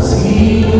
See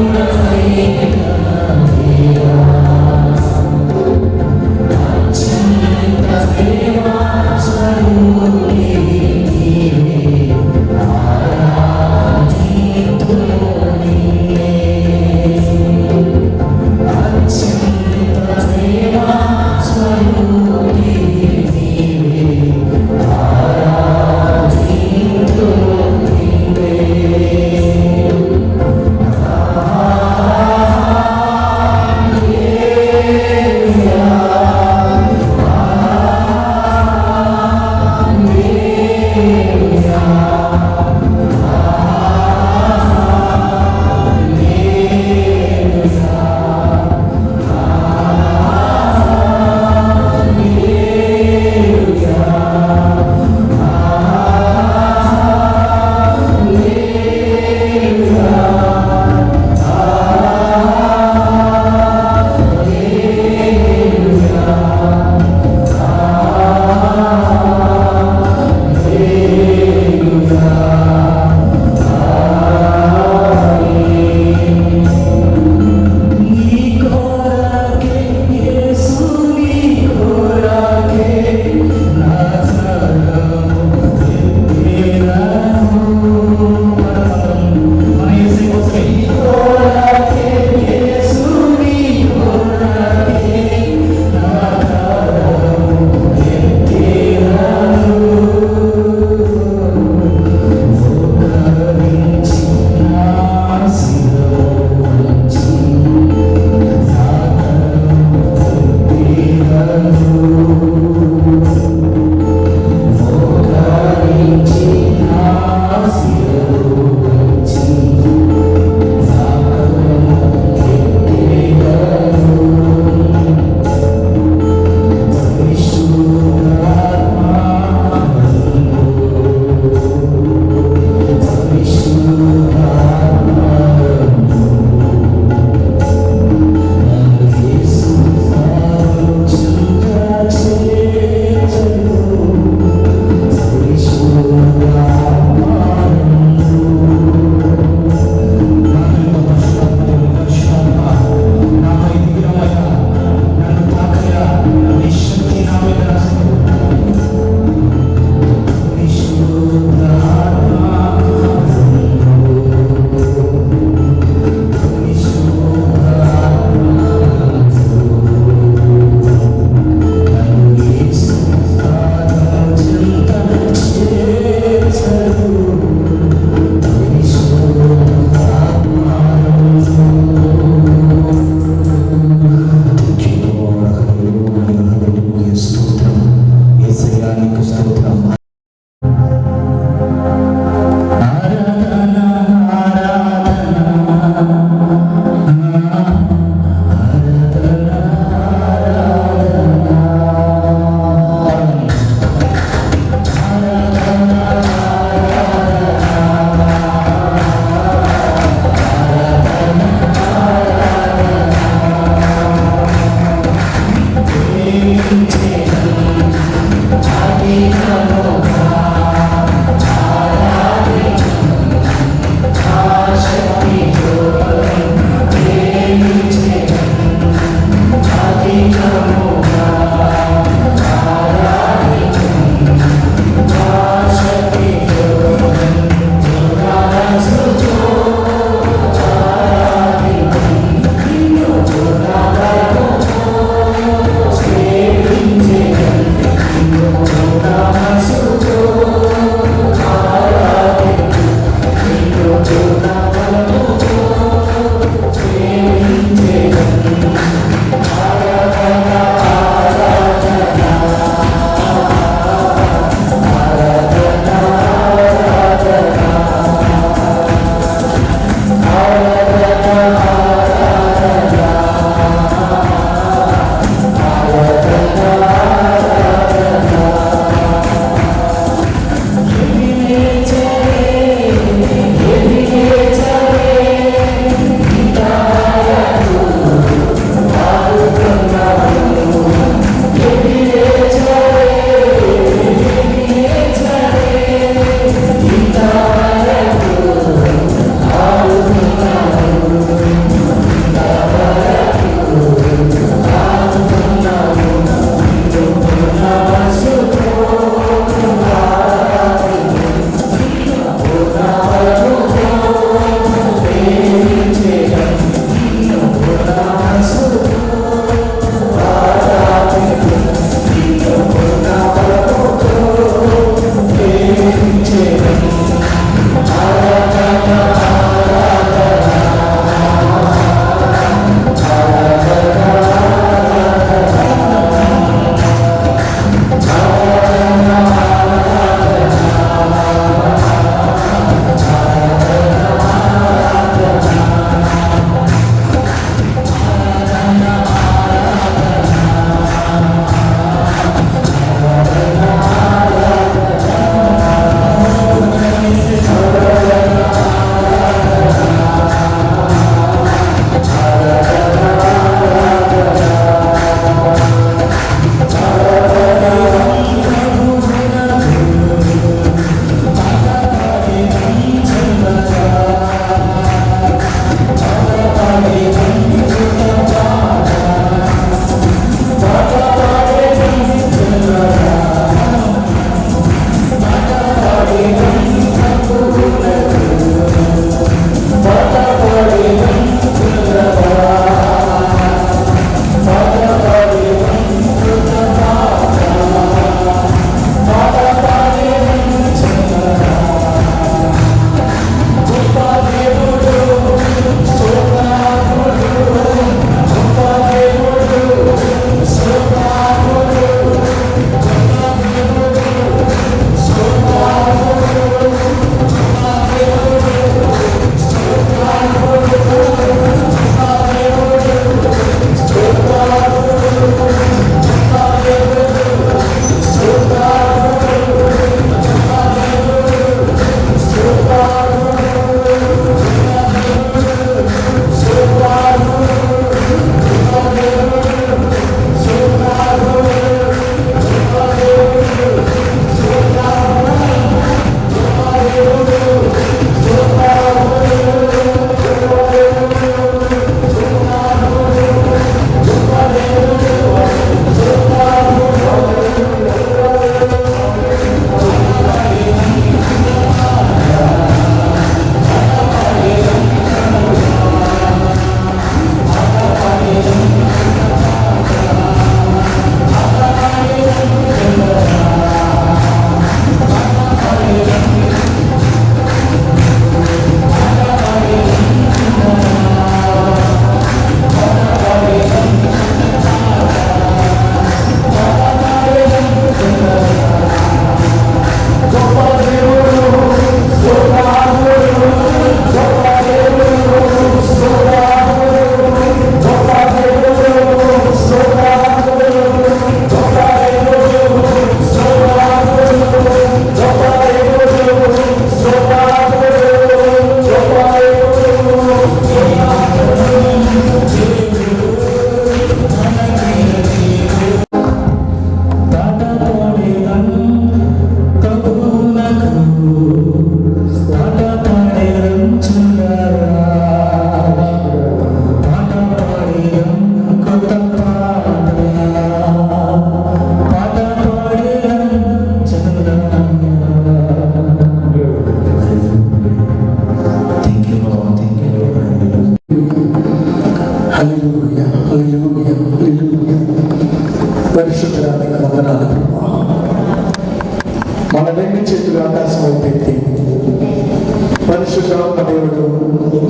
దేవుడు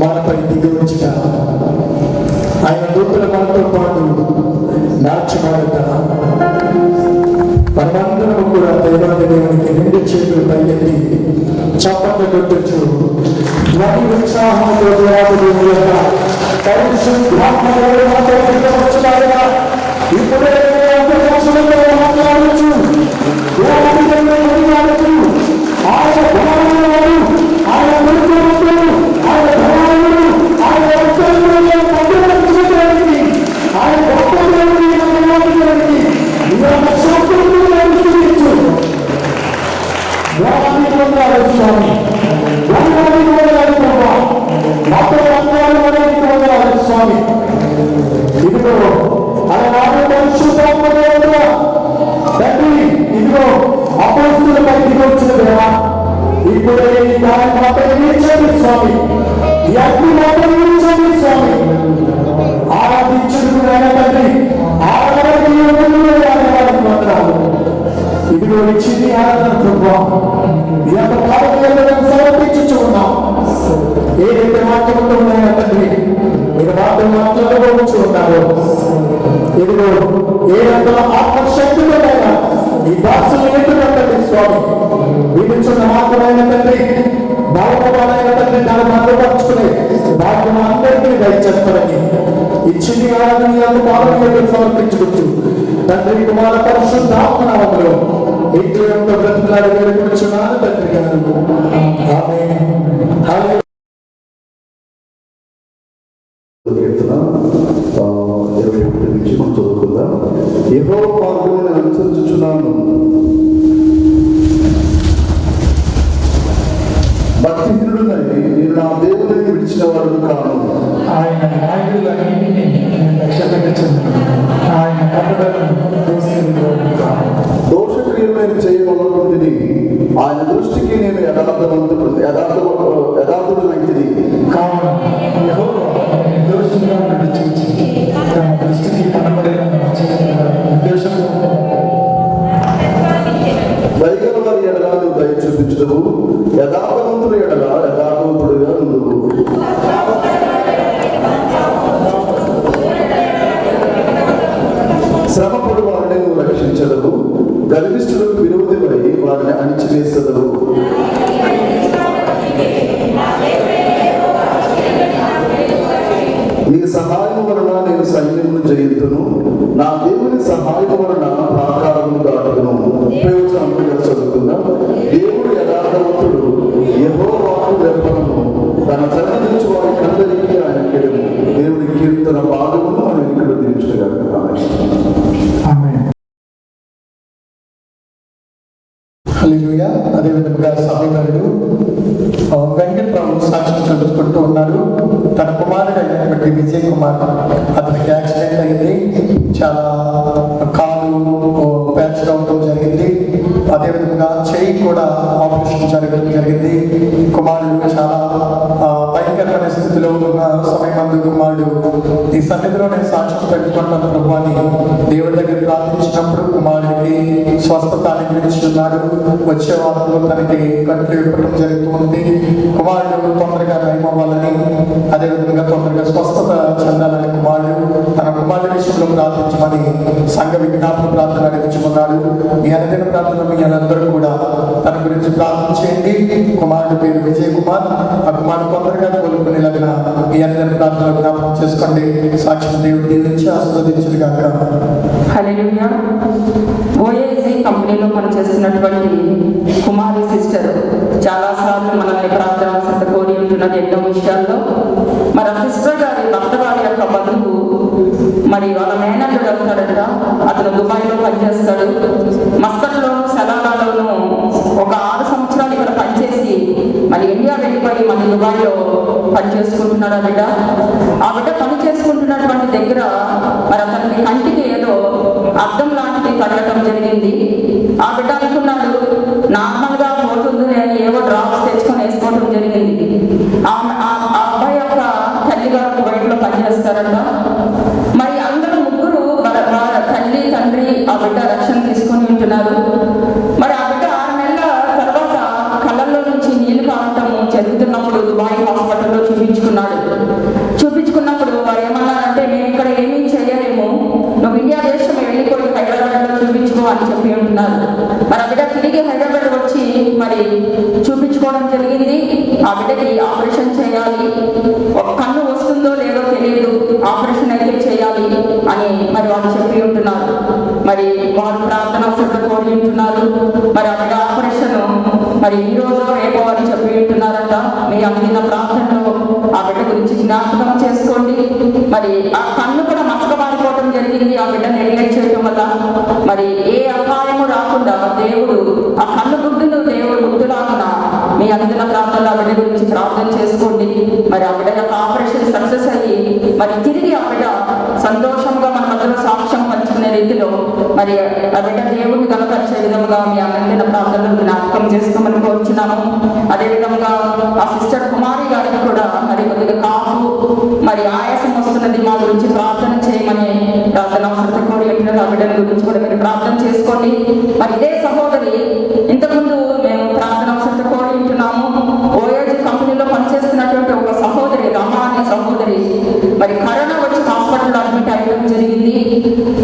మనపై దిగి వచ్చుట, ఆయన దూతలు మనతో పాటు నడుచుమాడట. మనమందరం కూడా దైవాది దేవునికి రెండు చేతులు పైకెత్తి చప్పట్లు కొట్టొచ్చు. ధ్వని ఉత్సాహంతో ఇప్పుడే మాట్లాడచ్చు. ఆయన స్వామి ఇదిగో తండ్రి, ఇదిగో అపోస్తులపై దిగి వచ్చిన దేవా, ఇప్పుడే దాని మాత్రం స్వామి, ఈ అగ్ని మాత్రం స్వామి, ఆరాధించుడు తండ్రి, ఇదిగో ఇచ్చింది ఆరాధన ప్రభావం. ఈ యొక్క భారతీయులను సమర్పించుచు ఉన్నాం. ఏదైతే మాటలు ఉన్నాయో తండ్రి, మీరు మాటలు మాట్లాడవచ్చు ఉన్నారు. ఇదిగో ఏదంతా ఆత్మశక్తితోనైనా ఈ భాషలు ఎందుకంటే స్వామి, వీటిచున్న మాత్రమైన తండ్రి, భావమైన తండ్రి, దాన్ని భద్రపరుచుకునే భాగ్యం అందరికీ దయచేస్తారని ఇచ్చింది ఆరాధన భారతీయులను సమర్పించుకోవచ్చు. తండ్రి కుమార పరిశుద్ధాత్మనామములో ఇంట్లో బ్రతుకులాడి వేడుకొచ్చున్నాను తండ్రి గారు. ఆమేన్. హల్లెలూయా. 21 నుంచి మనం చదువుకుందాం. యెహోవా మార్గమును అనుసరించుచున్నాను, భక్తిహీనుడనై నేను నా దేవుని విడిచిన వాడు కాను. ఆయన న్యాయులన్నిటినీ లక్ష్యపెట్టుచున్నాను, ఆయన దోషక్రియలను చేయవలసింది. ఆయన దృష్టికి నేను యథార్థుడైంది కావున యెహోవా నిర్దోషిగా నడిచించి తన దృష్టికి కనబడిన దయగల వారి ఎడల నువ్వు దయ చూపించవు, యథార్థవంతుల ఎడల యథార్థవంతుడుగా నువ్వు. శ్రమపడు వారిని నువ్వు రక్షించదవు, గర్విష్ఠులకు విరోధిపై వారిని అణిచివేసదవు. నీ సహాయం వలన నేను సైన్యమును జయింతును, నా దేవుని సహాయం వలన ప్రాకారమును దాటును. ప్రయోజనంగా చదువుతున్నా. దేవుడు యథార్థవంతుడు, యెహోవాకు వెంపను, తన సన్నిధించు వారికందరికీ ఆయన కెడుము. దేవుడి కీర్తన భాగమును మనం ఇక్కడ తీర్చుకోగలం. హల్లెలూయా. అదేవిధంగా సహోదరుడు వెంకట్రావు సాక్ష్యం చదువుకుంటూ ఉన్నారు. తన కుమారుడు అయినటువంటి విజయ్ కుమార్, అతనికి యాక్సిడెంట్ అయింది. చాలా కాలు ప్యాచ్ అవడం జరిగింది. అదేవిధంగా చెయ్యి కూడా ఆపరేషన్ జరగడం జరిగింది. కుమారుడు చాలా భయంకరమైన స్థితిలో ఉన్న సమయమందు కుమారుడు ఈ సన్నిధిలో నేను సాక్ష్యం పెట్టుకుంటున్న ప్రభువాన్ని దేవుడి దగ్గర ప్రార్థించినప్పుడు కుమారుడికి స్వస్థత అనుగ్రహించున్నాడు. వచ్చే వారంలో తనకి కట్లు ఇవ్వడం జరుగుతుంది. కుమారుడు తొందరగా నయమవ్వాలని, అదేవిధంగా తొందరగా స్వస్థత చెందాలని కుమారుడు తన కుమారుడి విషయంలో ప్రార్థించమని సంఘ విజ్ఞాపన ప్రార్థన అడిగించుకున్నాడు. మీ అనుదిన ప్రార్థన మీ అందరూ కూడా తన గురించి ప్రార్థించేయండి. కుమారుడు పేరు విజయ్ కుమార్. ఆ కుమారుడు తొందరగా కోలుకునేలాగిన మీ అందరి ప్రార్థనలు జ్ఞాపకం చేసుకోండి. సాక్షి దేవుడి దీవించి ఆశీర్వదించును గాక. హల్లెలూయా. ఓఏజీ కంపెనీలో పనిచేస్తున్నటువంటి కుమారి సిస్టర్ చాలాసార్లు మనల్ని ప్రార్థన కోరి ఉంటున్నది ఎన్నో విషయాల్లో. మరి ఆ సిస్టర్ గారి భర్త గారి యొక్క బంధువు మరి వాళ్ళ మేనల్లుడు అవుతాడట. అతను దుబాయ్లో పనిచేస్తాడు. మస్కట్లో సలాలాలోను ఒక 6 సంవత్సరాలు ఇక్కడ పనిచేసి మరి ఇండియా వెళ్ళిపోయి మళ్ళీ దుబాయ్లో పనిచేసుకుంటున్నాడు ఆ బిడ్డ. ఆ బిడ్డ పని చేసుకుంటున్నటువంటి దగ్గర మరి అతనికి కంటికి ఏదో అద్దం లాంటిది పడటం జరిగింది. ఆ బిడ్డ అనుకున్నాడు నార్మల్గా పోతుంది, నేను ఏవో డ్రాప్స్ తెచ్చుకొని వేసుకోవడం జరిగింది. ఆ అబ్బాయి యొక్క తల్లిగారు బయటలో పనిచేస్తారంట. మరి అందరూ ముగ్గురు తల్లి తండ్రి ఆ బిడ్డ రక్షణ తీసుకొని ఉంటున్నారు. మరి ఆ బిడ్డ 6 నెలల తర్వాత కళ్ళల్లో నుంచి నీళ్లు కావటం జరుగుతున్నప్పుడు దుబాయ్ హాస్పిటల్లో చూపించుకున్నప్పుడు వారు ఏమన్నారంటే, మేము ఇక్కడ ఏమీ చేయలేము, నువ్వు ఇండియా దేశం వెళ్ళిపోయి హైదరాబాద్లో చూపించుకో అని చెప్పి ఉంటున్నారు. మరి ఆ బిడ్డ తిరిగి హైదరాబాద్ వచ్చి మరి చూపించుకోవడం జరిగింది. ఆ బిడ్డకి ఆపరేషన్ చేయాలి, ఒక కన్ను వస్తుందో లేదో తెలియదు, ఆపరేషన్ అయితే చేయాలి అని మరి వాళ్ళు చెప్పి ఉంటున్నారు. మరి వారు ప్రార్థన శ్రద్ధ కోరి ఉంటున్నారు. మరి ఆ బిడ్డ ఆపరేషన్ మరి ఈ రోజు రేపో అని చెప్పి ఉంటున్నారంట. మీ అందిన ప్రార్థనలో ఆ బిడ్డ గురించి జ్ఞాపకం చేసుకోండి. మరి ఆ కన్ను కూడా మసకబారిపోవడం జరిగింది ఆ బిడ్డ నెగ్లెక్ట్ చేయడం వల్ల. మరి ఏ అపాయము రాకుండా దేవుడు ఆ కన్ను గుడ్డును దేవుడు గుడ్డులాగున మీ అందిన ప్రార్థనలో ఆ బిడ్డ గురించి ప్రార్థన చేసుకోండి. మరి ఆ బిడ్డ యొక్క ఆపరేషన్ సక్సెస్ అయ్యి మరి తిరిగి ఆ బిడ్డ సంతోషంగా మన మధ్యలో సాక్ష్యం పంచుకునే రీతిలో మరి ఆ బిడ్డ దేవుడిని గణపరిచే విధముగా మీ అందిన ప్రార్థనలు జ్ఞాపకం చేసుకోమని కోరుచున్నాము. అదేవిధంగా ఆ సిస్టర్ కుమారి గారికి కూడా మరి కొద్దిగా కాఫ్ మరి ఆయాసం వస్తున్నది, మా గురించి ప్రార్థన చేయమని ప్రార్థన శ్రద్ధ కోరి ఆ బిడ్డల గురించి కూడా మీరు ప్రార్థన చేసుకోండి. మరి ఇదే సహోదరి ఇంతకుముందు మేము ప్రార్థన శ్రద్ధ కోరి ఉంటున్నాము. ఓఏజీ కంపెనీలో పనిచేస్తున్నటువంటి ఒక సహోదరి, రమా అనే సహోదరి మరి కరోనా వచ్చి హాస్పిటల్లో అడ్మిట్ అయ్యడం జరిగింది.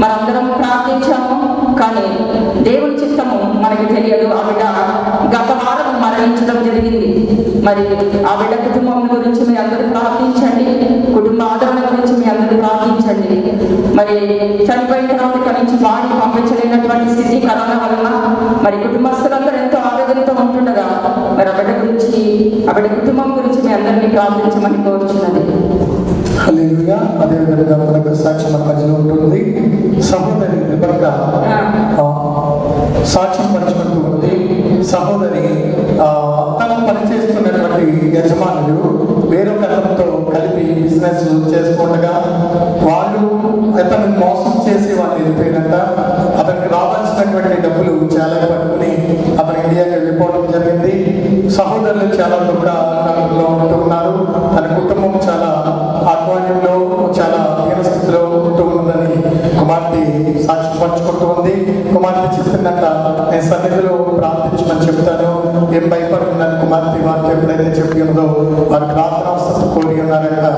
మనందరం ప్రార్థించాము, కానీ దేవుని చిత్తము మనకి తెలియదు. ఆ బిడ్డ గత వారం మరణించడం జరిగింది. మరి ఆ బిడ్డ కుటుంబం గురించి మీ అందరూ ప్రార్థించండి, కుటుంబ ఆదరణ గురించి మీ అందరూ ప్రార్థించండి. మరి చనిపోయిన తర్వాత ఇక్కడి నుంచి వాడిని పంపించలేనటువంటి స్థితి కరోనా వలన మరి కుటుంబస్తులందరూ ఎంతో ఆవేదనతో ఉంటుండగా మరి ఆ బిడ్డ గురించి, ఆ బిడ్డ కుటుంబం గురించి మీ అందరినీ ప్రార్థించమని కోరుచున్నది. హల్లెలూయా. అదేవిధంగా మనకు సాక్ష్యం మన మధ్యలో ఉంటుంది. సహోదరి రిబెక్కా సాక్ష్యం పంచుకుంటూ ఉంది. సహోదరి తను పనిచేస్తున్నటువంటి యజమానులు వేరొక అతనితో కలిపి బిజినెస్ చేసుకుండగా వాళ్ళు అతను మోసం చేసి వాళ్ళు వెళ్ళిపోయినట్ట. అతనికి రావాల్సినటువంటి డబ్బులు చాలా పట్టుకుని అతను ఇండియాకి వెళ్ళిపోవడం జరిగింది. సహోదరులు చాలా దుఃఖంలో ఉంటూ ఉన్నారు. తన కుటుంబం చాలా ఆధ్వర్యంలో చాలా దీనస్థితిలో ఉంటూ ఉందని కుమార్తె సాక్షి పంచుకుంటూ ఉంది. కుమార్తె చెప్పిందంట, నేను సన్నిధిలో ప్రార్థించమని చెప్తాను, ఏం భయపడుతున్నాను. కుమార్తె వారికి ఎప్పుడైతే చెప్పి ఉందో వారు ప్రార్థన కోరి ఉన్నారంట.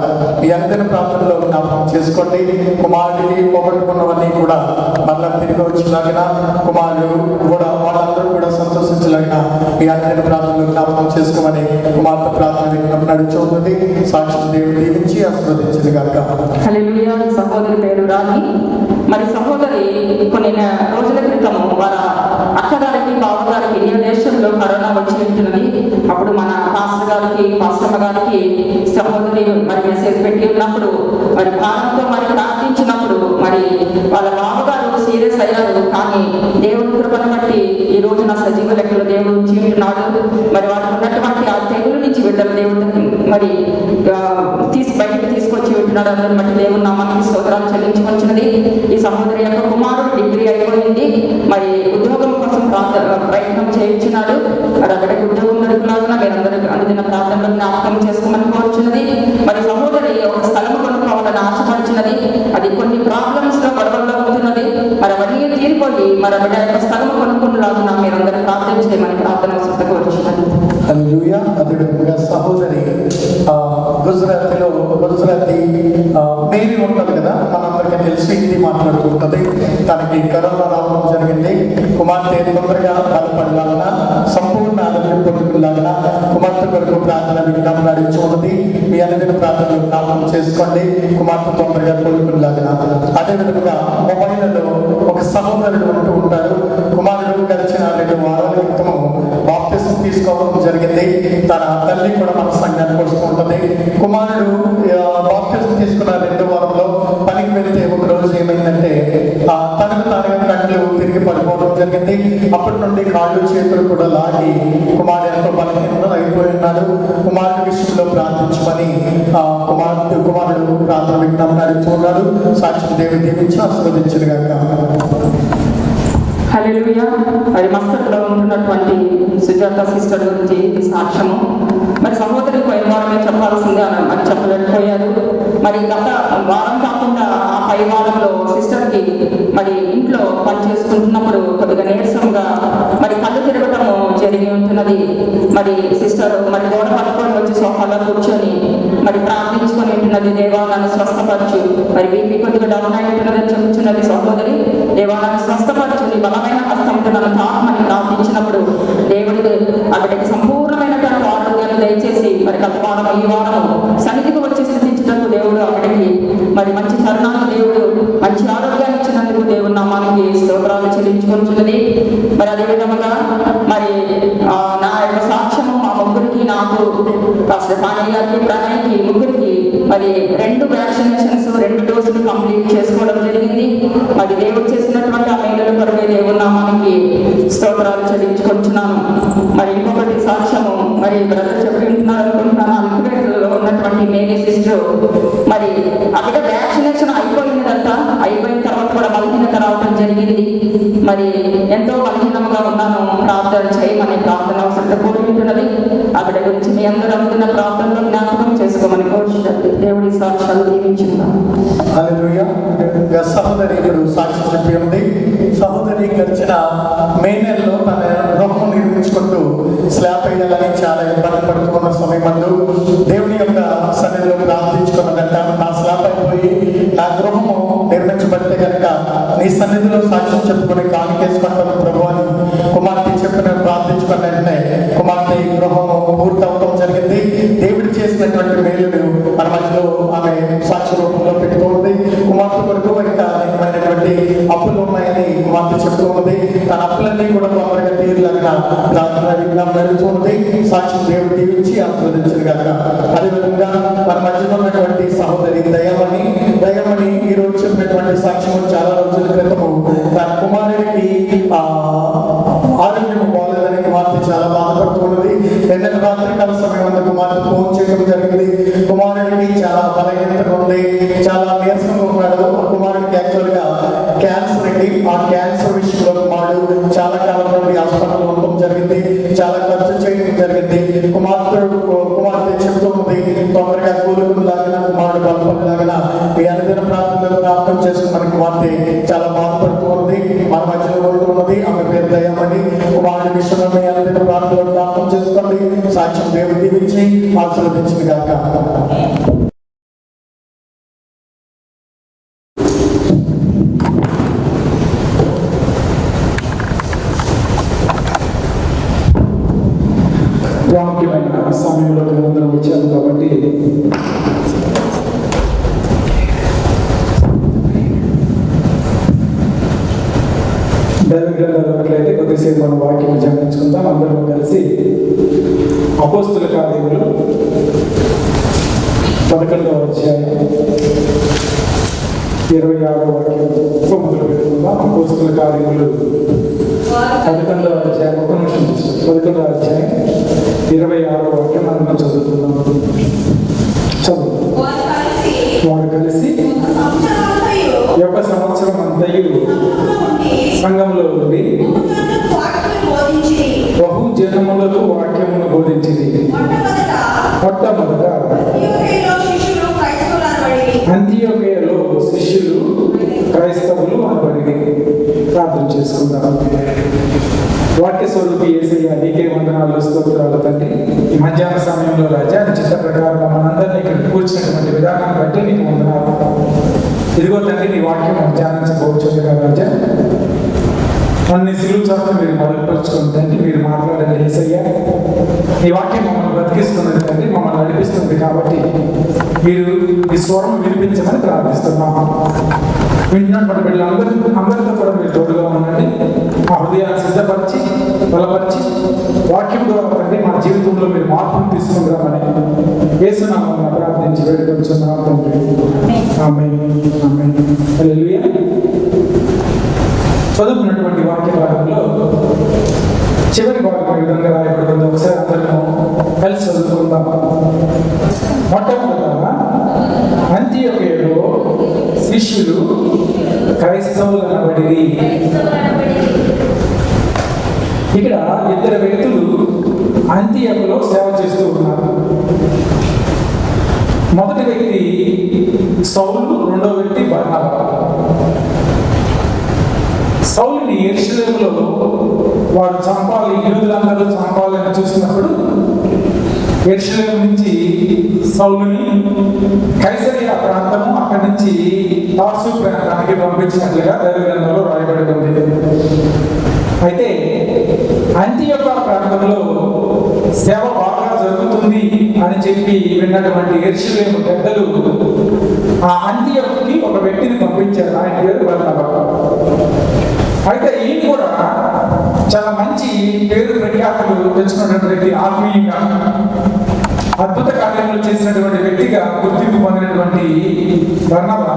మీ అందరి ప్రార్థనలో జ్ఞాపకం చేసుకోండి. కుమారుడిని పోగొట్టుకున్నవన్నీ కూడా మళ్ళా తిరిగి వచ్చిలాగిన కుమారుడు కూడా వాళ్ళందరూ కూడా సంతోషించలాగిన మీ అందరి ప్రార్థనలో జ్ఞాపకం చేసుకోమని కుమార్తె ప్రార్థన విజ్ఞప్తి నడుచు ఉన్నది. సాక్షి దేవుడు దీవించి ఆశీర్వదించింది కాక. హల్లెలూయా. సహోదరి పేరు రాణి. మరి సహోదరి కొన్ని రోజుల క్రితం వారి అక్కగారికి, బావగారికి ఇండియా దేశంలో కరోనా వచ్చి ఉంటున్నది. అప్పుడు మన పాస్టర్ గారికి, పాస్టమ్మ గారికి సహోదరి మరి మెసేజ్ పెట్టి ఉన్నప్పుడు మరి భారంతో మరి ప్రార్థించినప్పుడు మరి వాళ్ళ బావగారు సీరియస్ అయ్యారు. కానీ దేవుని కృపను బట్టి ఈ రోజున సజీవ లెక్కలు దేవుడు ఉంచి ఉంటున్నాడు. మరి వారికి ఉన్నటువంటి ఆ తెగులు నుంచి విడుదల దేవుడు మరి బయటకు తీసుకొచ్చి ఉంటున్నాడు. అందరిని బట్టి దేవుడు నామానికి స్తోత్రాలు చెల్లించవలసినది. ఈ సహోదరి యొక్క కుమారుడు డిగ్రీ అయిపోయింది. మరి ఉద్యోగం కోసం ప్రయత్నం చేయించున్నాడు. మరి అక్కడికి ఉద్యోగం దొరుకులాగా మీరందరూ అందిన ప్రార్థనలో జ్ఞాపకం చేసుకోమని కోరుచున్నది. మరి సహోదరి ఒక స్థలం కొనుక్కోవాలని ఆశపడుచున్నది. అది కొన్ని ప్రాబ్లమ్స్ లో గొడవల్లో ఉంటున్నది. మరి అవన్నీ తీరిపోయి మరి బిడ్డ యొక్క స్థలం కొనుక్కునేలాగా మీరందరూ ప్రార్థన చేయమని ప్రార్థన కోరుచున్నది. హల్లెలూయా. అదేవిధంగా సహోదరి గుజరాతీ మేరీ ఉంటుంది కదా, మనందరికీ తెలిసి హిందీ మాట్లాడుతుంటుంది. తనకి కరోనా రావడం జరిగింది. కుమార్తె తొందరగా బలపడలాగిన, సంపూర్ణ ఆరోగ్యం పొందుకులాగిన కుమార్తె కొరకు ప్రార్థన విజ్ఞాపన నడిచి ఉన్నది. మీ అందరి ప్రార్థనలు జ్ఞాపకం చేసుకోండి. కుమార్తె తొందరగా పొందుకులాగిన. అదేవిధంగా మొబైల్లో ఒక సహోదరుడు ఉంటూ ఉంటారు. కుమారుడు గడిచిన 2 వారాల క్రితము బాప్తిసం తీసుకోవడం జరిగింది. తన తల్లి కూడా మన సంఘానికి వస్తూ ఉంటుంది. కుమారుడు బాప్తిసం తీసుకున్న 2వ వారంలో పనికి వెళ్తే ఒక రోజు ఏమైందంటే తనకు తానుగా కళ్ళు తిరిగి పడిపోవడం జరిగింది. అప్పటి నుండి కాళ్ళు చేతులు కూడా లాగి కుమారుడు ఎంతో బలహీనంగా అయిపోయి ఉన్నాడు. కుమారుడి విషయంలో ప్రార్థించమని కుమారుడు ప్రార్థన విజ్ఞాపన నడుచుకున్నాడు. సాక్షి దేవుని దీవించి ఆశీర్వదించను గాక. హల్లెలూయా. మరి మస్కట్లో ఉంటున్నటువంటి సుజాత సిస్టర్ గురించి సాక్ష్యము. మరి సహోదరి పోయిన వారమే చెప్పాల్సిందే అని చెప్పలేకపోయారు. మరి గత వారం కాకుండా ఆ పై వారంలో సిస్టర్కి మరి ఇంట్లో పని చేసుకుంటున్నప్పుడు కొద్దిగా నీరసంగా మరి కళ్ళు తిరగటము జరిగి ఉంటున్నది. మరి సిస్టర్ మరి గోడ పట్టుకొని వచ్చి సోఫాలో కూర్చొని మరి ప్రార్థించుకొని ఉంటున్నది. దేవా నన్ను స్వస్థపరచు, మరి బీపీ కొద్దిగా డౌన్ అయి ఉంటున్నదని చెప్తున్నది సహోదరి. దేవా నన్ను స్వస్థపరచు, నీ బలమైన హస్తంతో నన్ను తాకమని ప్రార్థించినప్పుడు దేవుడికి అక్కడికి సంపూర్ణమైనటువంటి ఆరోగ్యాన్ని దయచేసి మరి గత వారం ఈ వారం సన్నిధికి వచ్చి స్థితించినప్పుడు దేవుడు అక్కడికి మరి మంచి తరుణాన్ని దేవుడు మంచి ఆరోగ్యాన్ని ఇచ్చినందుకు దేవుడు నామానికి స్తోత్రాలు చెల్లించుకుంటున్నది. మరి అదేవిధంగా మరి నా యొక్క సాక్ష్యము మా ముగ్గురికి, నాకు పాస్టర్ పాండే గారికి, ప్రణయ్కి, ముగ్గురికి మరి 2 వ్యాక్సినేషన్స్ 2 డోసులు కంప్లీట్ చేసుకోవడం జరిగింది. మరి దేవుడు చేసినటువంటి ఆ మేలుల కొరకే దేవుడు నామానికి స్తోత్రాలు చెల్లించుకుంటున్నాను. మరి ఇంకొకటి సాక్ష్యము మరి బ్రదర్ చెప్పుకుంటున్నారు అనుకుంటున్నాను. అల్కువేట్లో ఉన్నటువంటి మేరీ సిస్టర్ మరి అక్కడ వ్యాక్సినేషన్ అయిపోయిన తర్వాత కూడా బలహీనత రావడం జరిగింది. మరి ఎంతో బలహీనంగా ఉన్నాను, ప్రార్థన చేయమని ప్రార్థన అవసరం కోరుకుంటున్నది. ఆవిడ గురించి మీ అందరూ అందుతున్న ప్రార్థనలో జ్ఞాపకం చేసుకోమని కోరుచున్నది. దేవుడి సాక్ష్యాలు దీవించున్నాం. సహోదరి ఇప్పుడు సాక్ష్యం చెప్పి ఉంది. సహోదరి గడిచిన మే నెలలో తన గృహం నిర్మించుకుంటూ స్లాబ్ వేయాలని చాలా ఇబ్బంది పడుతున్న సమయంలో దేవుని యొక్క సన్నిధిలో ప్రార్థించుకున్నదంట. నా స్లాబ్ అయిపోయి నా గృహము నిర్మించబడితే కనుక నీ సన్నిధిలో సాక్ష్యం చెప్పుకుని కానికేసుకుంటాను ప్రభు అని కుమార్తె చెప్పిన ప్రార్థించుకున్న వెంటనే కుమార్తె గృహము పూర్తవడం జరిగింది. దేవుడు చేసినటువంటి మేలును మన మధ్యలో ఆమె సాక్షి రూపంలో పెడుతూ ఉంది. కుమార్తె కొరకు ఇంకా అనేకమైనటువంటి అప్పులు ఉన్నాయని కుమార్తె చెప్తూ ఉంది. తన అప్పులన్నీ కూడా తొందరగా తీరులాగా ప్రార్థన విజ్ఞాపన జరుగుతుంది. సాక్షి దేవుడు దీవించి ఆస్వాదించను గాక. అదేవిధంగా మన మధ్యలో ఉన్నటువంటి సహోదరి దయమణి ఈ రోజు చెప్పినటువంటి సాక్ష్యం చాలా రోజుల క్రితము తన కుమారుడికి ఆరోగ్యం బాగలేదని కుమార్తె చాలా బాధపడుతున్నది. నిన్నటి రాత్రికాల సమయంలో కుమార్తె ఫోన్ చేయడం జరిగింది. కుమారుడికి చాలా బలహీనత ఉంది, చాలా నీరసంగా ఉన్నాడు. కుమారుడికి యాక్చువల్గా క్యాన్సర్ అండి. ఆ క్యాన్సర్ విషయంలో కుమారుడు చాలా కాలం నుండి హాస్పిటల్ ఉండడం జరిగింది, చాలా ఖర్చు చేయడం జరిగింది. కుమార్తె చెప్తూ ఉంది తొందరగా కూలుకులాగిన కుమారుడు బలపడిలాగిన మీ అనుదిన ప్రార్థనలు ప్రార్థన చేసుకుని మన కుమార్తె చాలా బాధపడుతూ ఉంది. మన మధ్యలో ఉంటూ ఉన్నది. ఆమె పేరు దయమని. కుమారుడి విషయంలో మీ అనుదిన ప్రార్థనలు ప్రార్థన చేసుకోండి. సాక్ష్యం దేవుడు దీవించి ఆశీర్వదించింది గాక. ప్రాముఖ్యమైన సమయంలో అందరం వచ్చాము కాబట్టి దైవ గ్రంథాలైతే కొద్దిసేపు మనం వాక్యం ధ్యానించుకుందాం. అందరం కలిసి అపోస్తుల కార్యములు 11వ అధ్యాయం 26వ వాక్యంతో మొదలు పెట్టుకుందాం. అపోస్తుల కార్యములు 11వ అధ్యాయం 11వ అధ్యాయం 26వ వాక్యం మనం చదువుతున్నాం. వాడు కలిసి 1 సంవత్సరం అంతయు సంఘంలో ఉండి బహు జనములకు వాక్యమును బోధించింది. మొట్టమొదట అంతియోకియలో శిష్యులు క్రైస్తవులు అనబడి. ప్రార్థన చేసుకుందాం. వాక్య స్వరూపి యేసయ్య నీకే వందనాలు స్తోత్రాలు తండ్రి. ఈ మధ్యాహ్న సమయంలో రాజా చిత్త ప్రకారం మనందరినీ ఇక్కడ కూర్చున్నటువంటి విధానాన్ని బట్టి నీకు వందనాలు. ఇదిగో తండ్రి నీ వాక్యం ధ్యానించబోచుంది రాజా. అన్ని సిలువు చాటును మీరు మొదలుపరుచుకుని తండ్రి మీరు మాట్లాడండి యేసయ్య. ఈ వాక్యం మమ్మల్ని బ్రతికిస్తున్నది తండ్రి, మమ్మల్ని నడిపిస్తుంది కాబట్టి మీరు ఈ స్వరం వినిపించమని ప్రార్థిస్తున్నాము. వింటున్నటువంటి వీళ్ళందరితో కూడా మీరు తోడుగా ఉండండి. మా హృదయాన్ని సిద్ధపరిచి బలపరిచి వాక్యం ద్వారా తండ్రి మా జీవితంలో మీరు మార్పును తీసుకుంటామని యేసునామమున ప్రార్థించి వేడుకొంచున్నాము తండ్రి. ఆమేన్ ఆమేన్ హల్లెలూయా. చదువుకున్నటువంటి వాక్య భాగంలో చివరి భాగం ఈ విధంగా రాయబడింది. ఒకసారి అందరూ కలిసి చదువుకుందాం. మొట్టమొదట అంతియోకియలో శిష్యులు క్రైస్తవులు అనబడిరి. ఇక్కడ 2 వ్యక్తులు అంతియోకులో సేవ చేస్తూ ఉన్నారు. మొదటి వ్యక్తి సౌలు, రెండవ వ్యక్తి బర్నబా. సౌలుని యెరూషలేములో వారు చంపాలి, యూదులందరూ చంపాలని చూసినప్పుడు యెరూషలేము నుంచి సౌలుని కైసరియా ప్రాంతము, అక్కడి నుంచి తార్సు ప్రాంతానికి పంపించినట్లుగా దైవ గ్రంథంలో రాయబడి ఉంది. అయితే అంతియొక్క ప్రాంతంలో సేవ బాగా జరుగుతుంది అని చెప్పి విన్నటువంటి యెరూషలేము పెద్దలు ఆ అంతియొక్కకి ఒక వ్యక్తిని పంపించారు. ఆయన పేరు బర్నబా. అయితే ఈయన కూడా చాలా మంచి పేరు ప్రఖ్యాతులు తెచ్చుకున్నటువంటి వ్యక్తి, ఆత్మీయంగా అద్భుత కార్యములు చేసినటువంటి వ్యక్తిగా గుర్తింపు పొందినటువంటి బర్నబా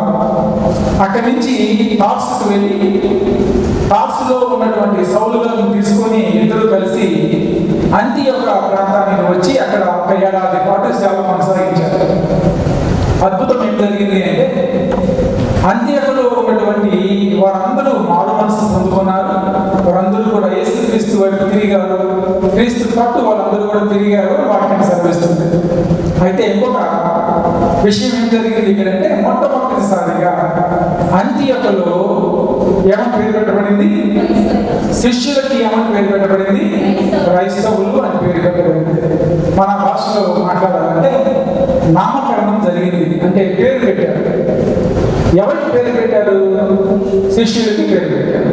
అక్కడి నుంచి తార్సుకు వెళ్ళి తార్సులో ఉన్నటువంటి సౌలులను తీసుకొని ఇద్దరు కలిసి అంతియొక్క ప్రాంతానికి వచ్చి అక్కడ 1 ఏడాది పాటు సేవ కొనసాగించారు. అద్భుతం ఏం జరిగింది అంటే అంత్యకులో ఉన్నటువంటి వారందరూ మారు మనసు పొందుకున్నారు. వారందరూ కూడా యేసుక్రీస్తు వైపు తిరిగారు, క్రీస్తు పట్టు వాళ్ళందరూ కూడా తిరిగారు. వాక్యం సర్విస్తుంది. అయితే ఇంకొక విషయం ఏం జరిగింది ఇక్కడ అంటే మొట్టమొదటిసారిగా అంత్యకులో ఏమని పేరు పెట్టబడింది? శిష్యులకి ఏమని పేరు పెట్టబడింది? క్రైస్తవులు అని పేరు పెట్టబడింది. మన భాషలో మాట్లాడాలంటే నామకరణం జరిగింది, అంటే పేరు పెట్టారు. ఎవరికి పేరు పెట్టారు? శిష్యులకి పేరు పెట్టారు.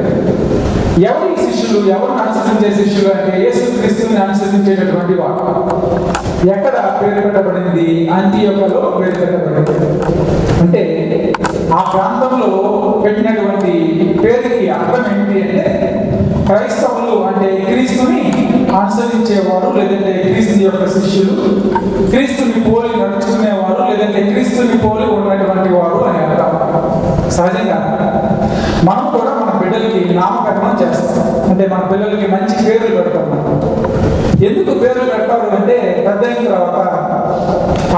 ఎవరి శిష్యులు? ఎవరిని అనుసరించే శిష్యులు అంటే యేసుక్రీస్తుని అనుసరించేటటువంటి వారు. ఎక్కడ పేరు పెట్టబడింది? అంతియొక్కలో పేరు పెట్టబడింది. అంటే ఆ ప్రాంతంలో పెట్టినటువంటి పేరుకి అర్థం ఏంటి అంటే క్రైస్తవులు అంటే క్రీస్తుని అనుసరించేవారు, లేదంటే క్రీస్తు యొక్క శిష్యులు, క్రీస్తుని పోలి నడుచుకునేవారు, లేదంటే క్రీస్తుని పోలి ఉన్నటువంటి వారు అని అర్థం. సహజంగా మనం కూడా మన బిడ్డలకి నామకరణం చేస్తాం, అంటే మన పిల్లలకి మంచి పేర్లు పెడతాం. ఎందుకు పేర్లు పెడతారు అంటే పెద్ద అయిన తర్వాత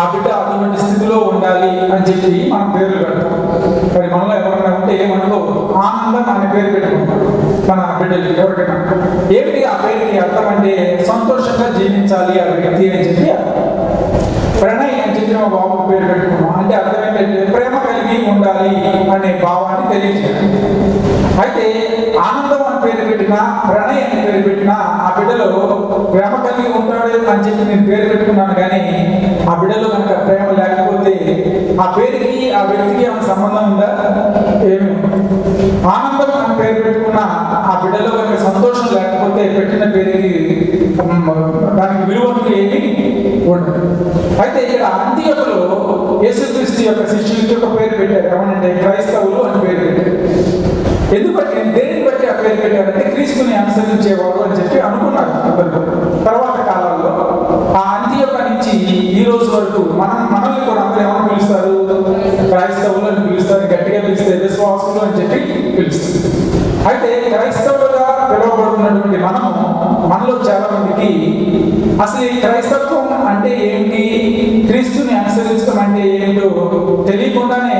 ఆ బిడ్డ అటువంటి స్థితిలో ఉండాలి అని చెప్పి మనం పేర్లు పెడతాం. మరి మనలో ఎవరైనా ఉంటే ఏమనుకో ఆనందం అనే పేరు పెట్టుకుంటాం మన బిడ్డలకి. ఎవరికైనా ఏమిటి ఆ పేరుకి అర్థం అంటే సంతోషంగా జీవించాలి ఆ వ్యక్తి అని చెప్పి. ప్రణయ్ అని చెప్పి మా బాబుకి పేరు పెట్టుకున్నాం అంటే అర్థం ఏంటంటే ప్రేమ కలిగి ఉండాలి అనే భావాన్ని తెలియజేయాలి. అయితే ఆనందం అని పేరు పెట్టినా, ప్రణయ్ అని పేరు పెట్టినా ఆ బిడ్డలో ప్రేమ కలిగి ఉంటాడు అని చెప్పి నేను పేరు పెట్టుకున్నాను. కానీ ఆ బిడ్డలో కనుక ప్రేమ లేకపోతే ఆ పేరుకి ఆ వ్యక్తికి ఏమైనా సంబంధం ఉందా? ఏమి. ఆనందం అని పేరు పెట్టుకున్నా ఆ బిడ్డలో కనుక సంతోషం లేకపోతే పెట్టిన పేరుకి దానికి విలువకు ఏమి ఉండదు. అయితే ఇక్కడ అంత్యకులో యేసుక్రీస్తు యొక్క శిష్యులకి ఒక పేరు పెట్టారు. ఏమనంటే క్రైస్తవులు అని పేరు పెట్టారు. ఎందుకంటే దేనిని బట్టి ఆ పేరు పెట్టారంటే క్రీస్తుని అనుసరించేవారు అని చెప్పి అనుకున్నారు అందరూ. తర్వాత కాలాల్లో ఆ అంత్యొక్క నుంచి ఈ రోజు వరకు మనల్ని కూడా అందరూ ఏమని పిలుస్తారు? క్రైస్తవులు అని పిలుస్తారు. గట్టిగా పిలిస్తే విశ్వాసులు అని చెప్పి పిలుస్తారు. అయితే క్రైస్తవులుగా పిలువబడుతున్నటువంటి మనలో చాలా మందికి అసలు ఈ క్రైస్తత్వం అంటే ఏంటి, క్రీస్తుని అనుసరించడం అంటే ఏంటో తెలియకుండానే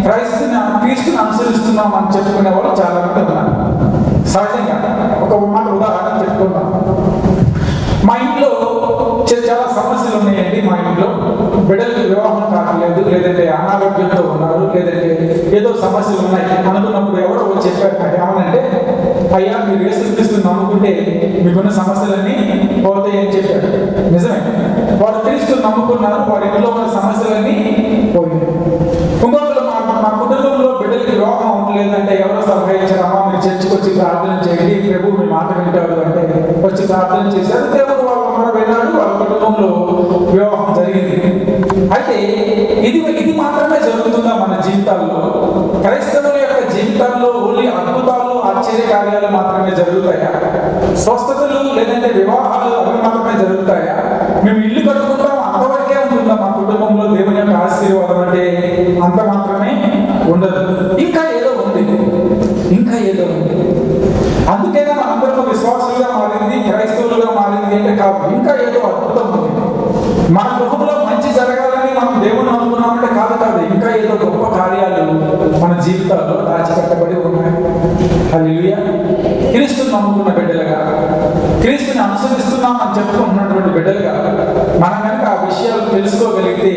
క్రీస్తుని అనుసరిస్తున్నాం అని చెప్పుకునే వాళ్ళు చాలా మంది ఉన్నారు. సహజంగా ఒక మాట ఉదాహరణ చెప్పుకుంటాం. మా ఇంట్లో చాలా సమస్యలు ఉన్నాయండి. మా ఇంట్లో బిడ్డలకు వివాహం కావట్లేదు, లేదంటే అనారోగ్యంతో ఉన్నారు, లేదంటే ఏదో సమస్యలు ఉన్నాయి అనుకున్నప్పుడు ఎవరో చెప్పారు నాకు ఏమనంటే, అయ్యా మీరు యేసుక్రీస్తుని నమ్ముకుంటే మీకున్న సమస్యలన్నీ పోతాయి అని చెప్పారు. నిజమే, వాడు క్రీస్తుని నమ్ముకున్నారు, వారి ఇంట్లో ఉన్న సమస్యలన్నీ పోయినాయి. ఇంకొకరు మా కుటుంబంలో బిడ్డలకి వివాహం అవ్వలేదంటే ఎవరో సలహా ఇచ్చారు, అమ్మ మీరు చర్చికి వచ్చి ప్రార్థన చేయండి, ప్రభు మీ మాట వింటాడు అంటే వచ్చి ప్రార్థన చేశారు. దేవుడు వాళ్ళ మాట విన్నాడు, వాళ్ళ కుటుంబంలో వివాహం జరిగింది. అయితే ఇది మాత్రమే జరుగుతుందా మన జీవితాల్లో? క్రైస్తవుల యొక్క జీవితాల్లో ఓన్లీ అద్భుతాలు, ఆశ్చర్య కార్యాలు మాత్రమే జరుగుతాయా? స్వస్థతలు లేదంటే వివాహాలు అవి మాత్రమే జరుగుతాయా? మేము ఇల్లు కట్టుకుంటాం అంతవరకే ఉంటుందా మా కుటుంబంలో దేవుని యొక్క ఆశీర్వాదం అంటే? అంత మాత్రమే ఉండదు. ఇంకా ఏదో ఉంది. అందుకేనా మనందరూ విశ్వాసులుగా మారింది, క్రైస్తవులుగా మారింది అంటే కాదు. ఇంకా ఏదో అద్భుతం ఉంది. మన గృహంలో మంచి జరగాలని మనం దేవుని అనుకున్నామంటే కాదు. ఇంకా ఏదో గొప్ప కార్యాలు మన జీవితాల్లో దాచిపెట్టబడి ఉన్నాయి. హల్లెలూయా. క్రీస్తుని నమ్ముకున్న బిడ్డలుగా, క్రీస్తుని అనుసరిస్తున్నాం అని చెప్పుకుంటున్నటువంటి బిడ్డలుగా మనం కనుక ఆ విషయాలు తెలుసుకోగలిగితే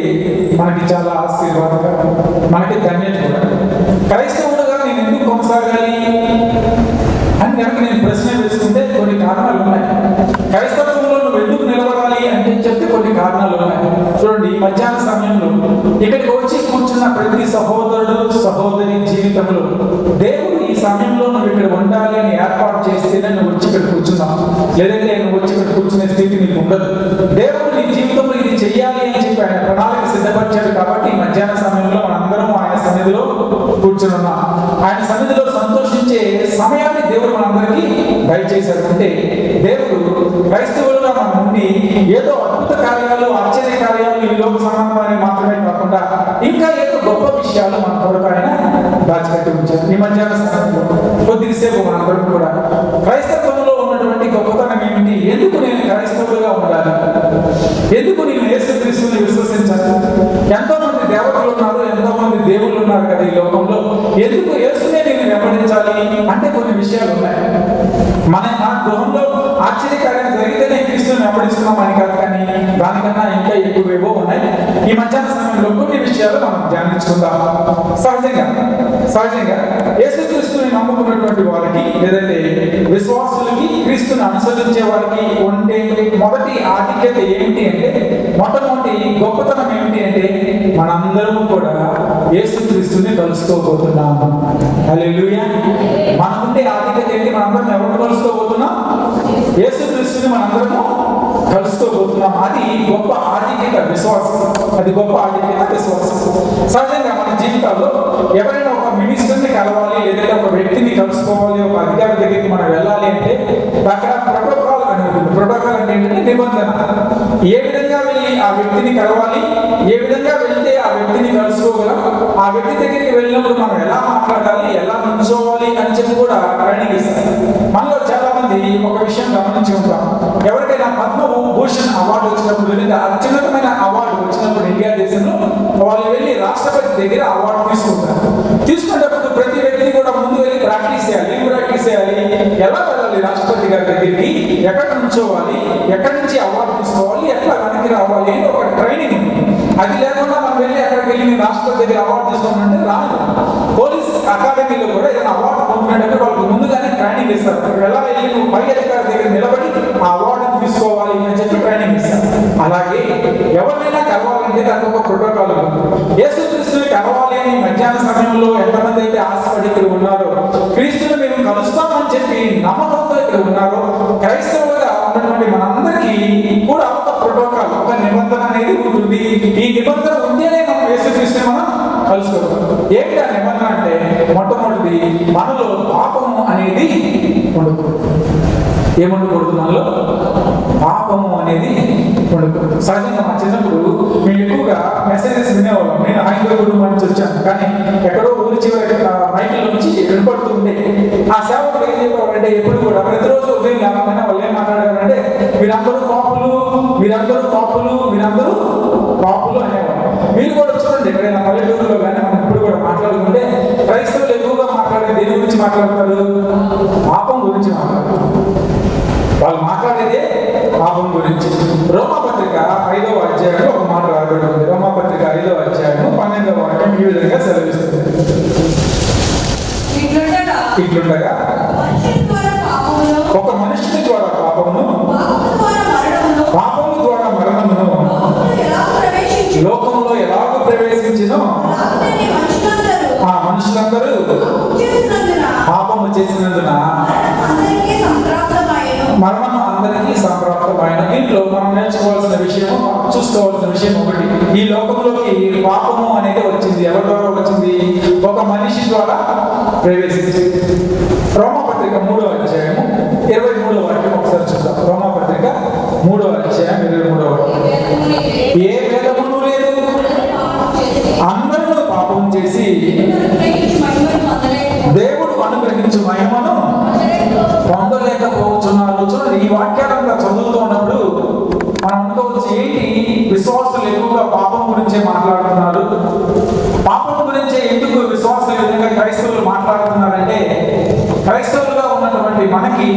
మనకి చాలా ఆశీర్వాదకరం, మనకి ధన్యత కూడా. క్రైస్తవులుగా నేను ఎందుకు కొనసాగాలి అని కనుక నేను ప్రశ్న వేసుకుంటే కొన్ని కారణాలు ఉన్నాయి. క్రైస్తవంలో నువ్వు ఎందుకు నిలబడాలి అంటే చెప్తే కొన్ని కారణాలు ఉన్నాయి. చూడండి, ఈ మధ్యాహ్న సమయంలో ఇక్కడికి వచ్చి కూర్చున్న ప్రతి సహోదరుడు సహోదరి జీవితంలో దేవుడు ఈ సమయంలో నువ్వు ఇక్కడ ఉండాలి అని ఏర్పాటు చేస్తేనే నువ్వు వచ్చి ఇక్కడ కూర్చున్నావు. లేదంటే నువ్వు వచ్చి ఇక్కడ కూర్చునే స్థితి నీకు ఉండదు. దేవుడు నీ జీవితంలో ఇది చెయ్యాలి అని చెప్పి ఆయన ప్రణాళిక సిద్ధపరిచాడు. కాబట్టి ఈ మధ్యాహ్న సమయంలో మనందరం ఆయన సన్నిధిలో కూర్చుని ఉన్నాం. ఆయన సన్నిధిలో సంతోషించే సమయాన్ని దేవుడు మనందరికీ దయచేశాడు. అంటే దేవుడు క్రైస్తవులుగా మన నుండి ఏదో అద్భుత కార్యాలు, ఆశ్చర్య కార్యాలు, ఈ లోక సంబంధమైన మాత్రమే కాకుండా ఇంకా ఏదో గొప్ప విషయాలు మన కొరకు ఆయన దాచిపెట్టి ఉంచారు. ఈ మధ్యాహ్న సమయంలో కొద్దిసేపు మనందరం కూడా క్రైస్తవంలో ఉన్నటువంటి గొప్పతనం ఏమిటి, ఎందుకు నేను క్రైస్తవులుగా ఉండాలి, ఎందుకు నేను యేసుక్రీస్తుని విశ్వసించాలి, ఎంతో మంది దేవతలు ఉన్నారు, ఎంతో మంది దేవుళ్ళు ఉన్నారు కదా ఈ లోకంలో, ఎందుకు యేసునే నేను వెంబడించాలి అంటే కొన్ని విషయాలు ఉన్నాయి. మన గృహంలో ఆశ్చర్యకార్యం జరిగితేనే క్రీస్తుని వెంబడిస్తున్నామని కాదు, కానీ దానికన్నా ఇంకా ఎక్కువేవో ఉన్నాయి. ఈ మధ్యాహ్న సమయంలో కొన్ని విషయాలు మనం ధ్యానించుకుందాం. సహజంగా యేసుక్రీస్తుని నమ్ముకున్నటువంటి వారికి, లేదంటే విశ్వాసులకి, క్రీస్తుని అనుసరించే వారికి ఉండే మొదటి ఆధిక్యత ఏమిటి అంటే, మొట్టమొదటి గొప్పతనం ఏమిటి అంటే, మనందరం కూడా యేసుక్రీస్తుని కలుసుకోబోతున్నాము. హల్లెలూయా. మనకుండే ఆధిక్యత ఏంటి? మనందరం ఎవరు కలుసుకోబోతున్నాం? యేసుక్రీస్తుని మనందరము కలుసుకోబోతున్నాం. అది గొప్ప ఆధిక్యత, విశ్వాసం. అది గొప్ప ఆధిక్యత, విశ్వాసం. సహజంగా మన జీవితాల్లో ఎవరైనా ఒక మినిస్టర్ని కలవాలి, లేదంటే ఒక వ్యక్తిని కలుసుకోవాలి, ఒక అధికారి దగ్గరికి మనం వెళ్ళాలి అంటే అక్కడ ప్రోటోకాల్ అని ఉంటుంది. ప్రోటోకాల్ అంటే ఏంటంటే నిబంధన. ఏ విధంగా వెళ్ళి ఆ వ్యక్తిని కలవాలి, ఏ విధంగా వెళ్తే ఆ వ్యక్తిని కలుసుకోగలం, ఆ వ్యక్తి దగ్గరికి వెళ్ళినప్పుడు మనం ఎలా మాట్లాడాలి, ఎలా నుంచోవాలి అని చెప్పి కూడా ట్రైనింగ్ ఇస్తారు. మనలో చాలా మంది ఒక విషయం గమనించి ఉంటాం. ఎవరికైనా పద్మభూషణ్ అవార్డు వచ్చినప్పుడు, లేదా అత్యున్నతమైన అవార్డు వచ్చినప్పుడు ఇండియా దేశంలో వాళ్ళు వెళ్ళి రాష్ట్రపతి దగ్గర అవార్డు తీసుకుంటారు. తీసుకునేటప్పుడు ప్రతి వ్యక్తి కూడా ముందు వెళ్ళి ప్రాక్టీస్ చేయాలి. ఏం ప్రాక్టీస్ చేయాలి? ఎలా వెళ్ళాలి రాష్ట్రపతి గారి దగ్గరికి, ఎక్కడ నుంచోవాలి, ఎక్కడి నుంచి అవార్డు తీసుకోవాలి, ఎట్లా వెనక్కి రావాలి అని ఒక ట్రైనింగ్ ఉంది. అది లేకుండా మనం వెళ్ళి అక్కడికి వెళ్ళి నేను రాష్ట్రపతి దగ్గర అవార్డు తీసుకోమంటే రాదు. పోలీస్ అకాడమీలో కూడా ఏదైనా అవార్డు పొందినట్టు వాళ్ళకి ముందుగానే ట్రైనింగ్ ఇస్తారు. ఎలా వెళ్ళి నువ్వు పై అధికారి దగ్గర నిలబడి ఆ అవార్డు తీసుకోవాలి అని చెప్పి ట్రైనింగ్ ఇస్తారు. అలాగే ఎవరినైనా కలవాలంటే దానికి ఒక ప్రోటోకాల్ ఉంది. యేసుక్రీస్తుని కలవాలి అని మధ్యాహ్న సమయంలో ఎంతమంది అయితే ఆశపడి ఇక్కడ ఉన్నారో, క్రీస్తుని మేము కలుస్తామని చెప్పి నమ్మకంతో ఇక్కడ ఉన్నారో, క్రైస్తవులుగా ఉన్నటువంటి మనందరికీ కూడా ఒక ప్రోటోకాల్, ఒక నిబంధన అనేది ఉంటుంది. ఈ నిబంధన ఉంటేనే మనం యేసుక్రీస్తుని మనం కలుసుకోవాలి. ఏంటి ఆ నిబంధన అంటే, మొట్టమొదటిది మనలో పాపము అనేది ఉండకూడదు. ఏముండకూడదు? మనలో పాపము అనేది ఉండకూడదు. సహజంగా మా చిన్నప్పుడు మేము ఎక్కువగా మెసేజెస్ వినేవాళ్ళం. నేను హైదరాబాద్ కుటుంబం నుంచి వచ్చాను, కానీ ఎక్కడో ఊరి చివరి మైకిల్ నుంచి వినపడుతూ ఉండే ఆ సేవకుడు ఏం చెప్పారంటే, ఎప్పుడు కూడా ప్రతిరోజు ఉదయం లేకపోయినా వాళ్ళు ఏం మాట్లాడారంటే, మీరందరూ పాపులు, మీరందరూ పాపులు, మీరందరూ పాపులు అనేవాళ్ళు. మీరు కూడా చూడండి, ఎక్కడైనా పల్లెటూరులో కానీ మనం ఇప్పుడు కూడా మాట్లాడుకుంటే క్రైస్తవులు ఎక్కువగా మాట్లాడే దేని గురించి మాట్లాడతారు? పాపం గురించి మాట్లాడతారు. వాళ్ళు మాట్లాడేదే పాపం గురించి. రోమాపత్రిక 5వ అధ్యాయంలో ఒక మాట రాబడి ఉంది. రోమాపత్రిక 5వ అధ్యాయం 12వ వాక్యం ఈ విధంగా సెలవిస్తుంది. ఇట్లుండగా ఒక మనుషుని ద్వారా పాపమును, పాపము ద్వారా మరణమును లోకంలో ఎలాగో ప్రవేశించినో, ఆ మనుషులందరూ పాపము చేసినందున మరణం అందరికీ సంప్రాప్తమైన. దీంట్లో మనం నేర్చుకోవాల్సిన విషయం, చూసుకోవాల్సిన విషయం ఒకటి, ఈ లోకంలోకి పాపము అనేది వచ్చింది. ఎవరి ద్వారా వచ్చింది? ఒక మనిషి ద్వారా ప్రవేశించింది. రోమాపత్రిక 3వ అధ్యాయము 23వ వాక్యం ఒకసారి చూద్దాం. రోమాపత్రిక 3వ అధ్యాయం 23వ వాక్యం. ఏ భేదమును లేదు, అందరూ పాపం చేసి దేవుడు అనుగ్రహించు మహిమను పొందలేకపోతున్నారు. చూడండి, ఈ వాక్యాలంతా చదువుతూ ఉన్నప్పుడు మనం అనుకోవచ్చు, ఏంటి విశ్వాసులు ఎక్కువగా పాపం గురించే మాట్లాడుతున్నారు, పాపం గురించే ఎందుకు విశ్వాసులు విధంగా క్రైస్తవులు మాట్లాడుతున్నారంటే, క్రైస్తవులుగా ఉన్నటువంటి మనకి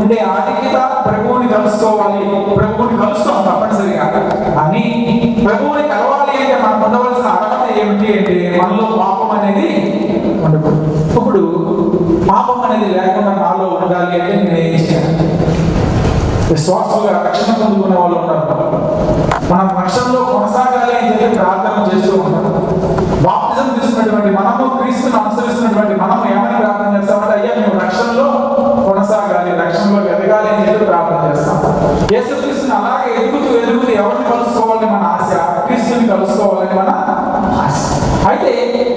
ఉండే ఆధిక్యత ప్రభువుని కలుసుకోవాలి, ప్రభువుని కలుస్తాం తప్పనిసరిగా. అని ప్రభువుని కలవాలి అంటే మనం ఉండవలసిన అర్హత ఏమిటి అంటే, మనలో పాపం అనేది ఉండకూడదు. ఇప్పుడు పాపం అనేది లేకుండా నాలో ఉండాలి విశ్వాసులుగా రక్షణ పొందుకునే వాళ్ళు ఉన్నారు. మనం రక్షణలో కొనసాగాలి అని చెప్పి ప్రార్థన చేస్తూ ఉంటాం. బాప్తిజం తీసుకున్నటువంటి మనము, క్రీస్తును అనుసరిస్తున్నటువంటి మనము ఏమని ప్రార్థన చేస్తామంటే, అయ్యా మేము రక్షణలో కొనసాగాలి, రక్షణలో ఎదగాలి అని చెప్పి ప్రార్థన చేస్తాం. యేసుక్రీస్తుని అలాగే ఎదుగుతూ ఎవరిని కలుసుకోవాలని మన ఆశ, క్రీస్తుని కలుసుకోవాలని మన ఆశ. అయితే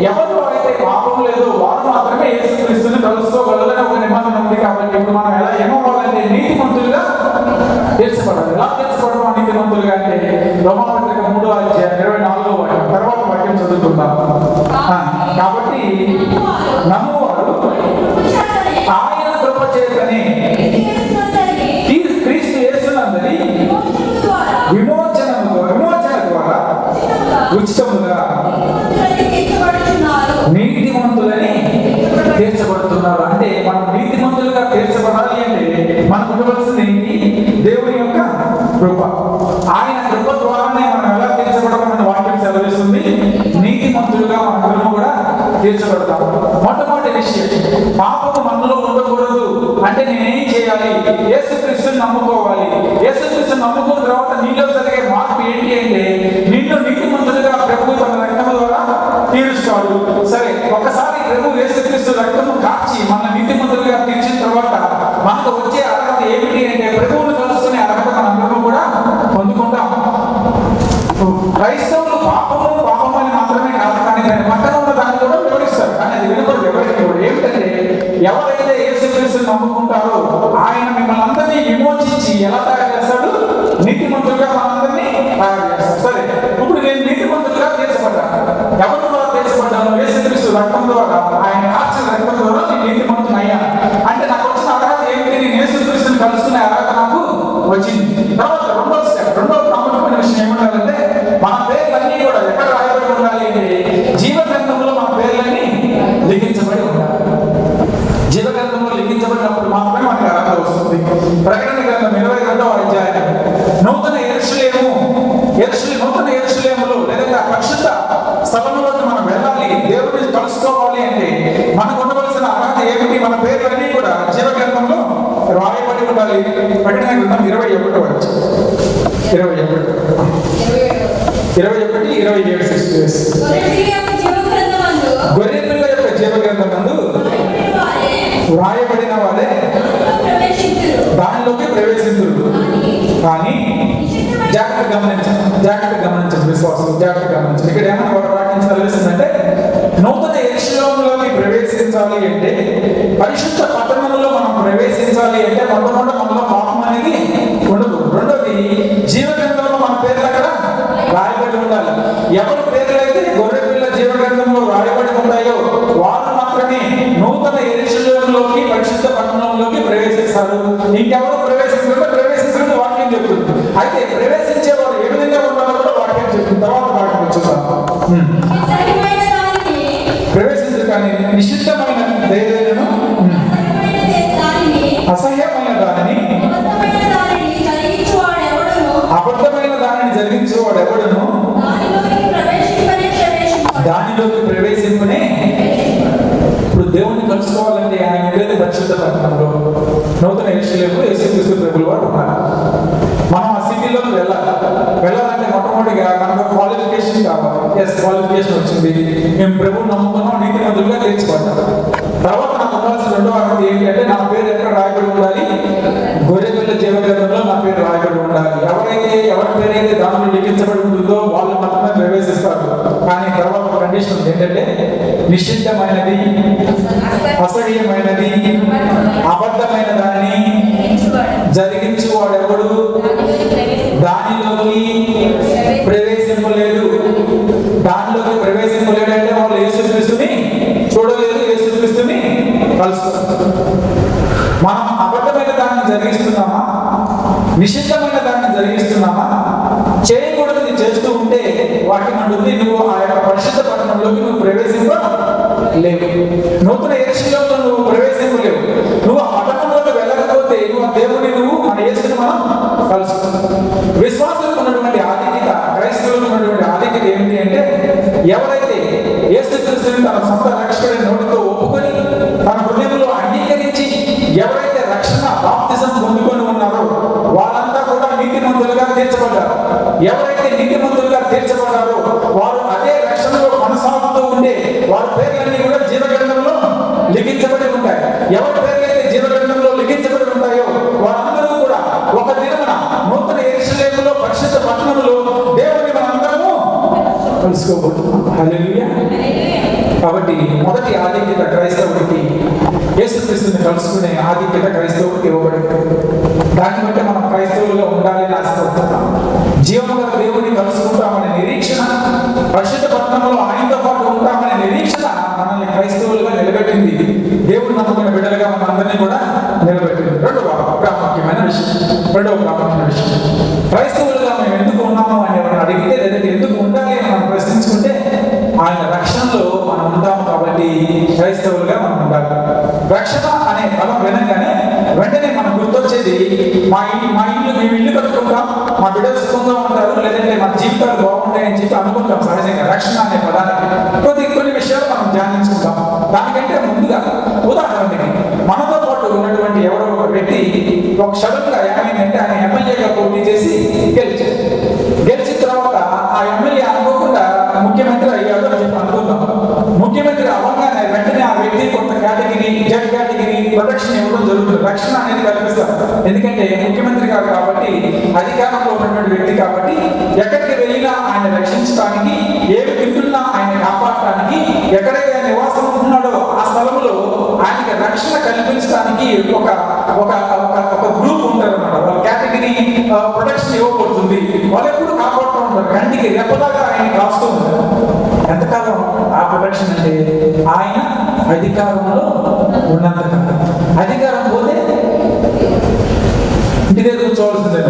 ఎవరిలో అయితే పాపం లేదో వారు మాత్రమే యేసుక్రీస్తుని కలుసుకోగలరని ఒక నిబంధన ఉంది. కాబట్టి ఇప్పుడు మనం ఎలా ఏమవ్వాలంటే నీతిమంతులుగా తీర్చబడాలి. ఎలా తీర్చబడమా నీతిమంతులుగా అంటే రోమాపత్రిక 3:24 తర్వాత వాక్యం చదువుకుందాం. కాబట్టి నమ్మువారు ఆయన కృప చేతనే క్రీస్తు యేసునందరి విమోచన ద్వారా ఉచితముగా నీతిమంతులని తీర్చబడుతున్నారు. అంటే మనం నీతిమంతులుగా తీర్చబడాలి అంటే మనకు ఉండవలసింది ఏంటి? దేవుని యొక్క కృప. ఆయన కృప ద్వారానే మనం ఎలా తీర్చబడమని వాక్యం సెలవిస్తుంది. నీతిమంతులుగా మనం కూడా తీర్చబడతాం. మొట్టమొదటి విషయం, పాపము మనలో ఉండకూడదు అంటే నేనేం చేయాలి? యేసుక్రీస్తుని నమ్ముకోవాలి. యేసుక్రీస్తుని నమ్ముకున్న తర్వాత నీలో జరిగే మార్పు ఏంటి అంటే నిన్ను నీతిమంతులుగా ప్రభు తన రక్తము ద్వారా తీరుస్తాడు. సరే, ఒకసారి ప్రభు యేసుక్రీస్తు రక్తము కాచి మన నీతిమంతులుగా తీర్చిన తర్వాత మనకు వచ్చే అర్హత ఏమిటి అంటే ప్రభువును కలుసుకునే అర్హత మనందరం కూడా పొందుకుంటాం. క్రైస్తవులు పాపము అని మాత్రమే కాదు, కానీ దాని పక్కన ఉన్న దాన్ని కూడా వివరిస్తారు. కానీ అది వినకూడదు ఎవరికి కూడా. ఏమిటంటే ఎవరైతే యేసుక్రీస్తుని నమ్ముకుంటారో ఆయన మిమ్మల్ని అందరినీ విమోచించి ఎలా తయారు చేస్తాడు? నీతిమంతులుగా మనందరినీ తయారు చేస్తాడు. సరే, ఇప్పుడు నేను నీతిమంతులుగా తీర్చబడ్డాను. ఎవరి ద్వారా తీర్చబడ్డాను? యేసుక్రీస్తు రక్తం ద్వారా, ఆయన కార్చిన రక్తం ద్వారా నేను నీతిమంతుని అయ్యాను. అంటే నాకు వచ్చిన అర్హత ఏమిటి? నేను యేసుక్రీస్తుని కలుసుకునే అర్హత నాకు వచ్చింది. తర్వాత రెండో ప్రాముఖ్యమైన విషయం ఏమంటారంటే మన పేర్లన్నీ కూడా ఎక్కడ రాయబడి ఉండాలి అంటే జీవ గ్రంథంలో మన పేర్లన్నీ లిఖించబడి ఉండాలి. జీవ గ్రంథంలో లిఖించబడినప్పుడు మాత్రమే మనకు అర్హత వస్తుంది. ప్రకటన గ్రంథం 22వ అధ్యాయం, నూతన యెరూషలేములో లేదా పరిశుద్ధ స్థలంలోకి మనం వెళ్ళాలి, దేవుడిని కలుసుకోవాలి అంటే మనకు ఉండవలసిన అర్హత ఏమిటి? మన పేర్లన్నీ కూడా జీవ గ్రంథంలో రాయబడి ఉండాలి. ప్రకటన గ్రంథం 21వ అధ్యాయం 21-27 గొర్రెపిల్ల యొక్క జీవ గ్రంథమందు వ్రాయబడిన వారే దానిలోకి ప్రవేశించురు. కానీ జాగ్రత్త గమనించండి విశ్వాసం, జాగ్రత్త గమనించండి. ఇక్కడ ఏమైనా వాక్యం చదివిస్తుందంటే నూతన యెరూషలేములోకి ప్రవేశించాలి అంటే, పరిశుద్ధ పట్టణంలో మనం ప్రవేశించాలి అంటే మొట్టమొదటి మనలో పాపం అనేది ఉండదు. రెండోది, జీవ గ్రంథంలో మన పేర్లు అక్కడ రాయబడి ఉండాలి. ఎవరి పేర్లైతే గొర్రెపిల్ల జీవ గ్రంథంలో రాయబడి ఉంటాయో వారు మాత్రమే నూతన యెరూషలేములోకి, పరిశుద్ధ పట్టణంలోకి ప్రవేశిస్తారు. ఇంకెవరు ప్రవేశించడం వాక్యం చెప్తుంది. అయితే ప్రవేశించే వారు ఏ విధంగా ఉన్నారో కూడా వాక్యం చెప్తుంది. తర్వాత వాక్యం వచ్చేసారు. ప్రవేశించరు కానీ నిషిద్ధమైన దేనినైనను అసహ్యమైన దానిని అబద్ధమైన దానిని జరిగించేవాడు ఎవడును దానిలోకి ప్రవేశింపనే. ఇప్పుడు దేవుణ్ణి కలుసుకోవాలంటే ఆయన ఉండేది పరిశుద్ధ పట్టణంలో, నూతన యెరూషలేములో యేసుక్రీస్తు ప్రభువు వారు ఉన్నారు. మనం ఆ సిటీలోకి వెళ్ళాలంటే మొట్టమొదటిగా మనకు క్వాలిఫికేషన్ కావాలి. క్వాలిఫికేషన్ వచ్చింది, మేము ప్రభువుని నమ్ముకున్నాం, నీతిమంతులుగా తీర్చబడ్డాం. తర్వాత నాకు ఉండాల్సిన రెండో అర్హత ఏంటి అంటే నా పేరు ఎక్కడ రాయబడి ఉండాలి? గొర్రెపిల్ల జీవ గ్రంథంలో నా పేరు రాయబడి ఉండాలి. ఎవరి పేరైతే దానిలో లిఖించబడి ఉంటుందో వాళ్ళు మాత్రమే ప్రవేశిస్తారు. కానీ తర్వాత ఒక కండిషన్ ఉంది ఏంటంటే నిషిద్ధమైనది, అసహ్యమైనది, అబద్ధమైన దాన్ని జరిగించువాడెవడు దానిలోకి ప్రవేశింపలేడు. దానిలోకి ప్రవేశింపలేడు అంటే వాళ్ళు యేసుక్రీస్తుని చూడలేదు, యేసుక్రీస్తుని కలుస్తారు. మనం అబద్ధమైన దాన్ని జరిగిస్తున్నామా, నిషిద్ధమైన దాన్ని జరిగిస్తున్నామా? చేయకూడదు చేస్తూ ఉంటే వాక్యం అంటుంది నువ్వు ఆ యొక్క పరిశుద్ధ పట్టణంలోకి నువ్వు ప్రవేశింపలేవు. నూతన యెరూషలేములో నువ్వు ప్రవేశింపలేవు. నువ్వు ఆ పట్టణంలోకి వెళ్ళకపోతే నువ్వు దేవుని మన యేసుని మనం కలుసుకుంటాం. విశ్వాసులకు ఉన్నటువంటి ఆధిక్యత, క్రైస్తవులకు ఉన్నటువంటి ఆధిక్యత ఏమిటి అంటే ఎవరైతే యేసుక్రీస్తుని తన సొంత రక్షకుడిని నోటితో ఒప్పుకొని తన హృదయంలో అంగీకరించి ఎవరైతే రక్షణ బాప్తిజం పొందుకొని ఉన్నారో వాళ్ళ హల్లెలూయా. కాబట్టి మొదటి ఆధిక్యత క్రైస్తవుడికి యేసుక్రీస్తుని కలుసుకునే ఆధిక్యత క్రైస్తవుడికి ఇవ్వబడింది. దాన్ని బట్టి మనం క్రైస్తవులుగా ఉండాలని ఆశపడుతున్నాం. జీవము గల దేవుడిని కలుసుకుంటామనే నిరీక్షణ, పరిశుద్ధ పట్టణంలో ఆయనతో పాటు ఉంటామనే నిరీక్షణ మనల్ని క్రైస్తవులుగా నిలబెట్టింది. దేవుడు నమ్ముకున్న బిడ్డలుగా మన అందరినీ కూడా నిలబెట్టింది. రెండవ ప్రాముఖ్యమైన విషయం క్రైస్తవులుగా మేము ఎందుకు ఉన్నాము అని ఎవరైనా అడిగితే, లేదంటే ఎందుకు ఉండాలి అని మనం ప్రశ్నించుకుంటే, ఆయన రక్షణలో మనం ఉంటాము కాబట్టి క్రైస్తవులుగా మనం ఉండాలి. రక్షణ అనే పదం వినగానే వెంటనే మనం గుర్తొచ్చేది మా ఇల్లు మేము ఇల్లు కట్టుకుంటాం, మా బిడ్డలు సుఖంగా ఉంటారు, లేదంటే మన జీవితాలు బాగుంటాయని చెప్పి అనుకుంటాం. సహజంగా రక్షణ అనే పదానికి కొన్ని విషయాలు మనం ధ్యానించుకుంటాం. దానికంటే ముందుగా ఉదాహరణకి మనతో పాటు ఉన్నటువంటి ఎవరో ఒక వ్యక్తి ఒక సడన్గా ఏమైందంటే ఆయన ఎమ్మెల్యేగా పోటీ చేసి గెలిచిన తర్వాత ఆ ఎమ్మెల్యే అనుకోకుండా ముఖ్యమంత్రి అయ్యాడు అని చెప్పి అనుకుందాం. ముఖ్యమంత్రి అవ్వగానే వెంటనే ఆ వ్యక్తి కొంత కేటగిరీ, జెడ్ కేటగిరీ ప్రొటెక్షన్ ఇవ్వడం జరుగుతుంది. రక్షణ అనేది కల్పిస్తారు. ఎందుకంటే ముఖ్యమంత్రి గారు కాబట్టి, అధికారంలో ఉన్నటువంటి వ్యక్తి కాబట్టి, ఎక్కడికి వెళ్ళినా ఆయన రక్షించడానికి, ఏమి తింటున్నా ఆయన కాపాడటానికి, ఎక్కడైతే నివాసం ఉంటున్నాడో ఆ స్థలంలో ఆయనకి రక్షణ కల్పించడానికి ఒక ఒక ఒక గ్రూప్ ఉంటారు అన్నమాట. వాళ్ళ కేటగిరీ ప్రొటెక్షన్ ఇవ్వబడుతుంది. వాళ్ళు ఎప్పుడు కాపాడుతూ ఉంటారు. కంటికి రెప్పలాగా ఆయన కాస్తూ ఉంటారు. ఎంతకాలం ఆ ప్రొటెక్షన్ అంటే ఆయన అధికారంలో ఉన్నంతకాలం. అధికారం పోతే ఇంటి దగ్గర కూర్చోవలసిందే.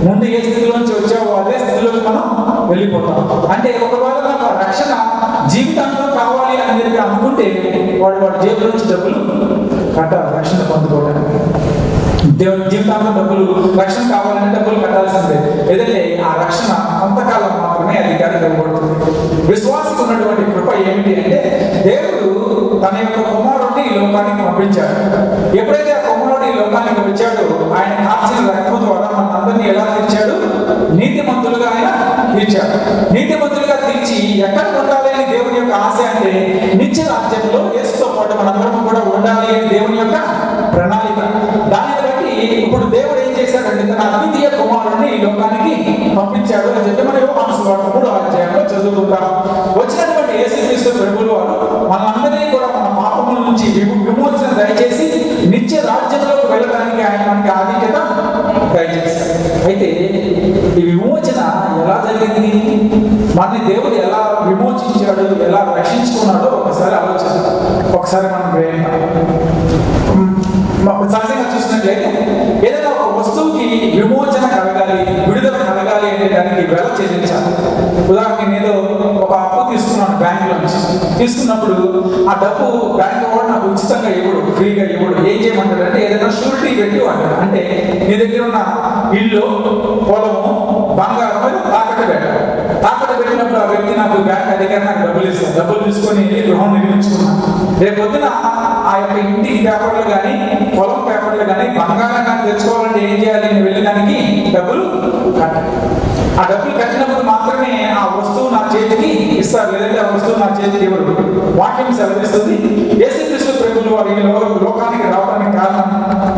ముందు ఏ స్థితిలోంచి వచ్చావో అదే స్థితిలోకి మనం వెళ్ళిపోతాం. అంటే ఒకవేళ నాకు రక్షణ జీవితంలో కావాలి అని చెప్పి అనుకుంటే వాడు జేబుల నుంచి డబ్బులు కట్టాలి రక్షణ పొందుకోవడానికి. జీవితాంతం డబ్బులు రక్షణ కావాలంటే డబ్బులు కట్టాల్సిందే. ఏదంటే ఆ రక్షణ కొంతకాలం మాత్రమే అధికారికి ఇవ్వబడుతుంది. విశ్వాసకు ఉన్నటువంటి కృప ఏమిటి అంటే, దేవుడు తన యొక్క కుమారుడిని ఈ లోకానికి పంపించాడు. ఎప్పుడైతే ఆ కుమారుడు ఈ లోకానికి వచ్చాడో ఆయన కాల్చిన రక్తం ద్వారా మన అందరినీ ఎలా తీర్చాడు? నీతిమంతులుగా ఆయన తీర్చాడు. నీతిమంతులుగా తీర్చి ఎక్కడ ఉండాలి అని దేవుని యొక్క ఆశ అంటే, నిత్య రాజ్యంలో యేసుతో పాటు మనందరం కూడా ఉండాలి అని దేవుని యొక్క ప్రణాళిక. దానిని బట్టి ఇప్పుడు దేవుడు ఏం చేశాడంటే తన అద్వితీయ కుమారుడిని ఈ లోకానికి పంపించాడు అని చెప్పి మనం యోహాను సువార్త 3వ అధ్యాయంలో చదువుకుంటాం. వచ్చినటువంటి యేసుక్రీస్తు ప్రభువుల వారు మనందరినీ కూడా మన పాపముల నుంచి విమోచన దయచేసి నిత్య రాజ్యంలోకి వెళ్ళడానికి ఆయన మనకి ఆధిక్యత దయచేశాడు. అయితే ఈ విమోచన ఎలా జరిగింది, మనని దేవుడు ఎలా విమోచించాడు, ఎలా రక్షించుకున్నాడో ఒకసారి ఆలోచిద్దాం. ఒకసారి మనం సహజంగా చూసినట్లయితే ఏదైనా ఒక వస్తువుకి విమోచన కలగాలి, విడుదల కలగాలి అంటే దానికి వెల చెల్లించాలి. ఉదాహరణకి నేను ఒక అప్పు తీసుకున్నాను బ్యాంకులో నుంచి. తీసుకున్నప్పుడు ఆ డబ్బు బ్యాంకు వాడు నాకు ఉచితంగా ఇవ్వడు, ఫ్రీగా ఇవ్వడు. ఏం చేయమంటాడు అంటే ఏదైనా షూరిటీ పెట్టి అంటాడు. అంటే నీ దగ్గర ఉన్న ఇల్లు, పొలము, బంగారం తాకట్టు పెట్టాలి. తాకట్టు పెట్టినప్పుడు ఆ వ్యక్తి నాకు బ్యాంక్ అధికారి నాకు డబ్బులు ఇస్తాను. డబ్బులు తీసుకొని గృహం నిర్మించుకున్నాను. రేపు పొద్దున ఆ యొక్క ఇంటికి పేపర్లు కానీ, పొలం పేపర్లు కానీ, బంగారం కానీ తెచ్చుకోవాలంటే ఏం చేయాలి? నేను వెళ్ళడానికి డబ్బులు కట్టాలి. ఆ డబ్బులు కట్టినప్పుడు మాత్రమే ఆ వస్తువు నా చేతికి ఇస్తారు, లేదంటే ఆ వస్తువు నా చేతికి ఇవ్వరు. వాక్యం సెలవిస్తుంది, యేసుక్రీస్తు ప్రభువుల వారు ఈ లోకానికి రావడానికి కారణం,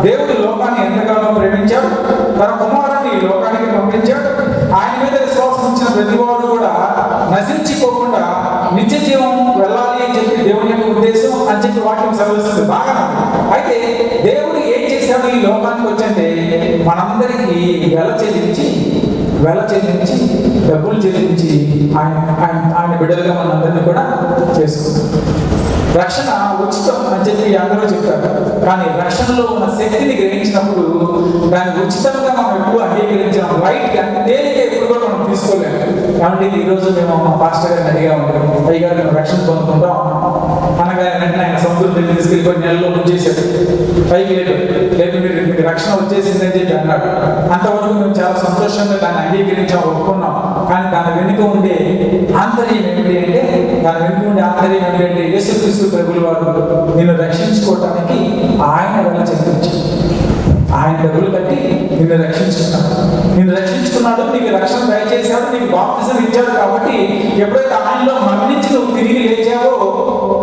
దేవుడు లోకాన్ని ఎంతగానో ప్రేమించాడు, తన కుమారుడిని ఈ లోకానికి పంపించాడు. ఆయన మీద విశ్వాసం ఉంచిన ప్రతివాడు కూడా నశించిపోకుండా నిత్య జీవం వెళ్ళాలి అని చెప్పి దేవుని యొక్క ఉద్దేశం అని చెప్పి వాక్యం సెలవిస్తుంది. బాగా అయితే దేవుడు ఏం చేశాడు ఈ లోకానికి వచ్చంటే మనందరికీ వెల చెల్లించి డబ్బులు చెల్లించి ఆయన బిడ్డలుగా మనందరినీ కూడా చేసుకుంటాం. రక్షణ ఉచితం అని చెప్పి అందరూ చెప్తారు. కానీ రక్షణలో ఉన్న శక్తిని గ్రహించినప్పుడు దాన్ని ఉచితంగా మనం ఎప్పుడు అంగీకరించాం. లైట్ అంటే తేలిక ఎప్పుడు కూడా మనం తీసుకోలేము. కాబట్టి ఈరోజు మేము మా పాస్టర్ గారిని అడిగాము, అయ్యగారు మేము రక్షణ పొందుకుంటాం అనగానే వెంటనే ఆయన సముద్రం దగ్గర తీసుకెళ్ళిపోయి నెలలో ముంచేశాడు. పైకి లేదు మీకు రక్షణ వచ్చేసిందని చెప్పి అన్నాడు. అంతవరకు మేము చాలా సంతోషంగా దాన్ని అంగీకరించాం, ఒప్పుకున్నాం. కానీ దాని వెనుక ఉండే ఆంతర్యం ఏమిటి అంటే యేసుక్రీస్తు ప్రభువుల వారు నిన్ను రక్షించుకోవటానికి ఆయన వల్ల చెప్పించాడు. ఆయన డబ్బులు కట్టి నిన్ను రక్షించుకున్నాడు, నీకు రక్షణ దయచేశాడు, నీకు బాప్తిజం ఇచ్చాడు. కాబట్టి ఎప్పుడైతే ఆయనలో మరణించి నువ్వు తిరిగి లేచావో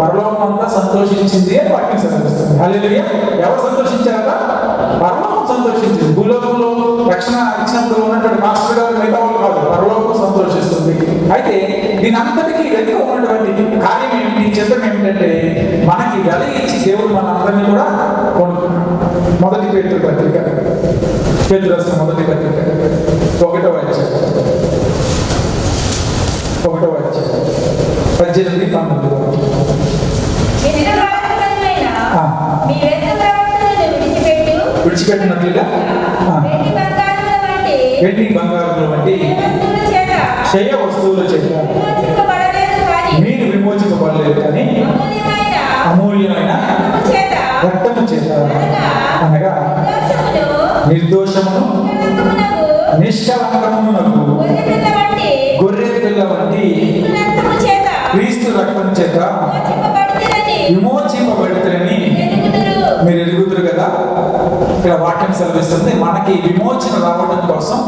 పరలోకం అంతా సంతోషించింది అని వాక్యం సెలవిస్తుంది. హల్లెలూయా. ఎవరు సంతోషించారట? పరలోకం సంతోషించింది. భూలోకంలో రక్షణ ఇచ్చినప్పుడు ఉన్నటువంటి మాస్టర్ గారు మిగతా వాళ్ళు కాదు, పరలోకం సంతోషిస్తుంది. అయితే దీని అంతటికీ వెనుక ఉన్నటువంటి కార్యం ఏమిటి, చిత్రం ఏమిటంటే మనకి వెల ఇచ్చి దేవుడు మన అందరినీ కూడా కొనుక్కున్నాడు. మొదటి పేతురు పత్రిక, పేతురు రాసిన మొదటి పత్రిక 1వ అధ్యాయం 18-19 విడిచిపెట్టినట్లుగా వెండి బంగారముల వంటి క్షయ వస్తువుల చేత మీరు విమోచింపబడలేదు కానీ అమూల్యమైన రక్తము చేత, అనగా నిర్దోషమును నిష్కలంకమునకు గొర్రె పిల్ల వంటి క్రీస్తు రక్తము చేత విమోచింపబడితేనని మీరు ఎరుగుదురు కదా. ఇక్కడ వాక్యం సెలవిస్తుంది, మనకి విమోచన రావడం కోసం,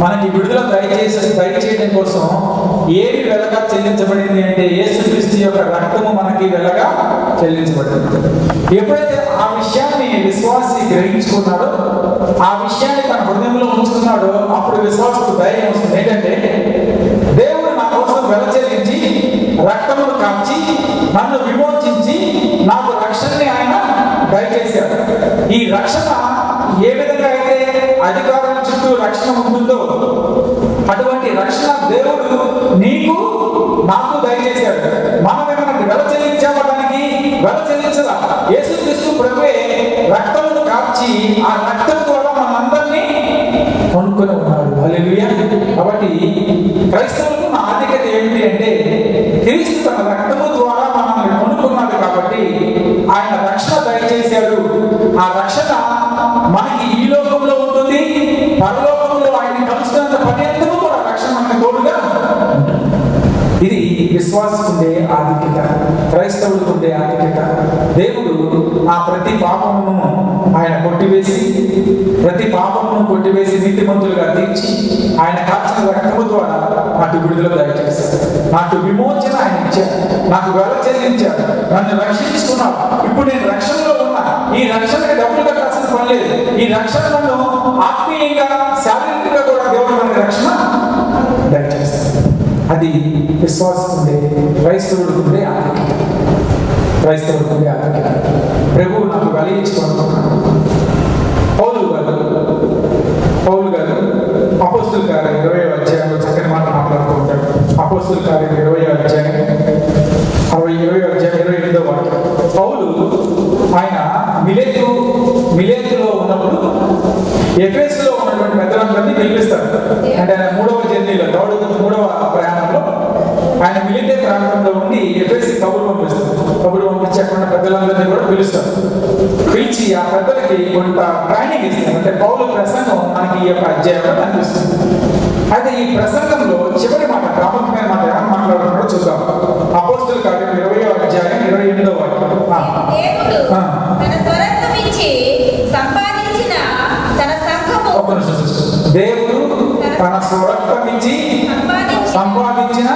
మనకి విడుదల దయచేయడం కోసం ఏది వెలగా చెల్లించబడింది అంటే యేసుక్రీస్తు యొక్క రక్తము మనకి వెలగా చెల్లించబడింది. ఎప్పుడైతే ఆ విషయాన్ని విశ్వాసి గ్రహించుకున్నాడో, ఆ విషయాన్ని తన హృదయంలో ఉంచుకున్నాడో, అప్పుడు విశ్వాసకు ధైర్యం వస్తుంది. ఏంటంటే దేవుడు నా కోసం వెల చెల్లించి రక్తమును కాచి నన్ను విమోచించి నాకు రక్షణని ఆయన దయచేశాడు. ఈ రక్షణ ఏ విధంగా అయితే అధికారుల చుట్టూ రక్షణ ఉంటుందో అటువంటి రక్షణ దేవుడు నీకు నాకు దయచేశాడు. మనం ఏమైనా వెల చెల్లించామడానికి వెల చెల్లించదా, యేసుక్రీస్తు ప్రభువే రక్తమును కార్చి ఆ రక్తం ద్వారా మనందరినీ కొనుక్కొని ఉన్నాడు. హల్లెలూయా. కాబట్టి క్రైస్తవులకు నా ఆధిక్యత ఏమిటి అంటే క్రీస్తు తన రక్తము ద్వారా మనల్ని కొనుక్కున్నాడు కాబట్టి ఆయన రక్షణ దయచేశాడు. ఆ రక్షణ మనకి ఈ లోకంలో ఉంటుంది, పరలోకంలో ఆయన కలుసుకున్నంత పర్యంతము కూడా రక్షణ మనకి తోడుగా. ఇది విశ్వాసం ఉండే ఆధిక్యత, క్రైస్తవులకు ఉండే ఆధిక్యత. దేవుడు ఆ ప్రతి పాపమును ఆయన కొట్టివేసి, ప్రతి పాపమును కొట్టివేసి నీతిమంతులుగా తీర్చి ఆయన కాచిన రక్తము ద్వారా నాకు విడుదల దయచేశాడు, నాకు విమోచన ఆయన ఇచ్చాడు, నాకు వెల చెల్లించాడు, నన్ను రక్షించుకున్నాడు. ఇప్పుడు నేను రక్షణలో ఉన్నా. ఈ రక్షణకి డబ్బులు కట్టాల్సిన పని లేదు. ఈ రక్షణ నన్ను ఆత్మీయంగా, శారీరకంగా కూడా దేవుడు మనకి రక్షణ దయచేస్తాడు. అది విశ్వాసం ఉండే క్రైస్తవుడికి ఉండే ఆధిక్యత, క్రైస్తవుడికి ఉండే ఆధిక్యత. ప్రభువు నాకు వెలిగించుకుంటున్నాడు. పౌలు గారు అపోస్తుల కార్యం 20వ అధ్యాయంలో చక్కని మాట మాట్లాడుతూ ఉంటాడు. అపోస్తుల కార్యం 20వ అధ్యాయం 28వ వాక్యం. పౌలు ఆయన మిలేతులో ఉన్నప్పుడు ఎఫెసులో ఉన్నటువంటి పెద్దలందరినీ పిలిపిస్తాడు. అంటే ఆయన మూడవ ప్రయాణంలో ఆయన మిలిటరీ ప్రాంతంలో ఉండి ఎఫెసి కబురు పంపిస్తాడు. కబురు పంపించి అక్కడ పెద్దలందరినీ కూడా పిలుస్తాడు. పిలిచి ఆ పెద్దలకి కొంత ట్రైనింగ్ ఇస్తాడు. అంటే పౌలు ప్రసంగం మనకి ఈ యొక్క అధ్యాయంలో కనిపిస్తుంది. అయితే ఈ ప్రసంగంలో చివరి మాట, ప్రాముఖ్యమైన మాట ఏమని మాట్లాడుతున్నాడో చూద్దాం. అపోస్తుల కార్యం 20వ అధ్యాయం 28వ వాక్యం. దేవుడు తన స్వరక్తమిచ్చి సంపాదించిన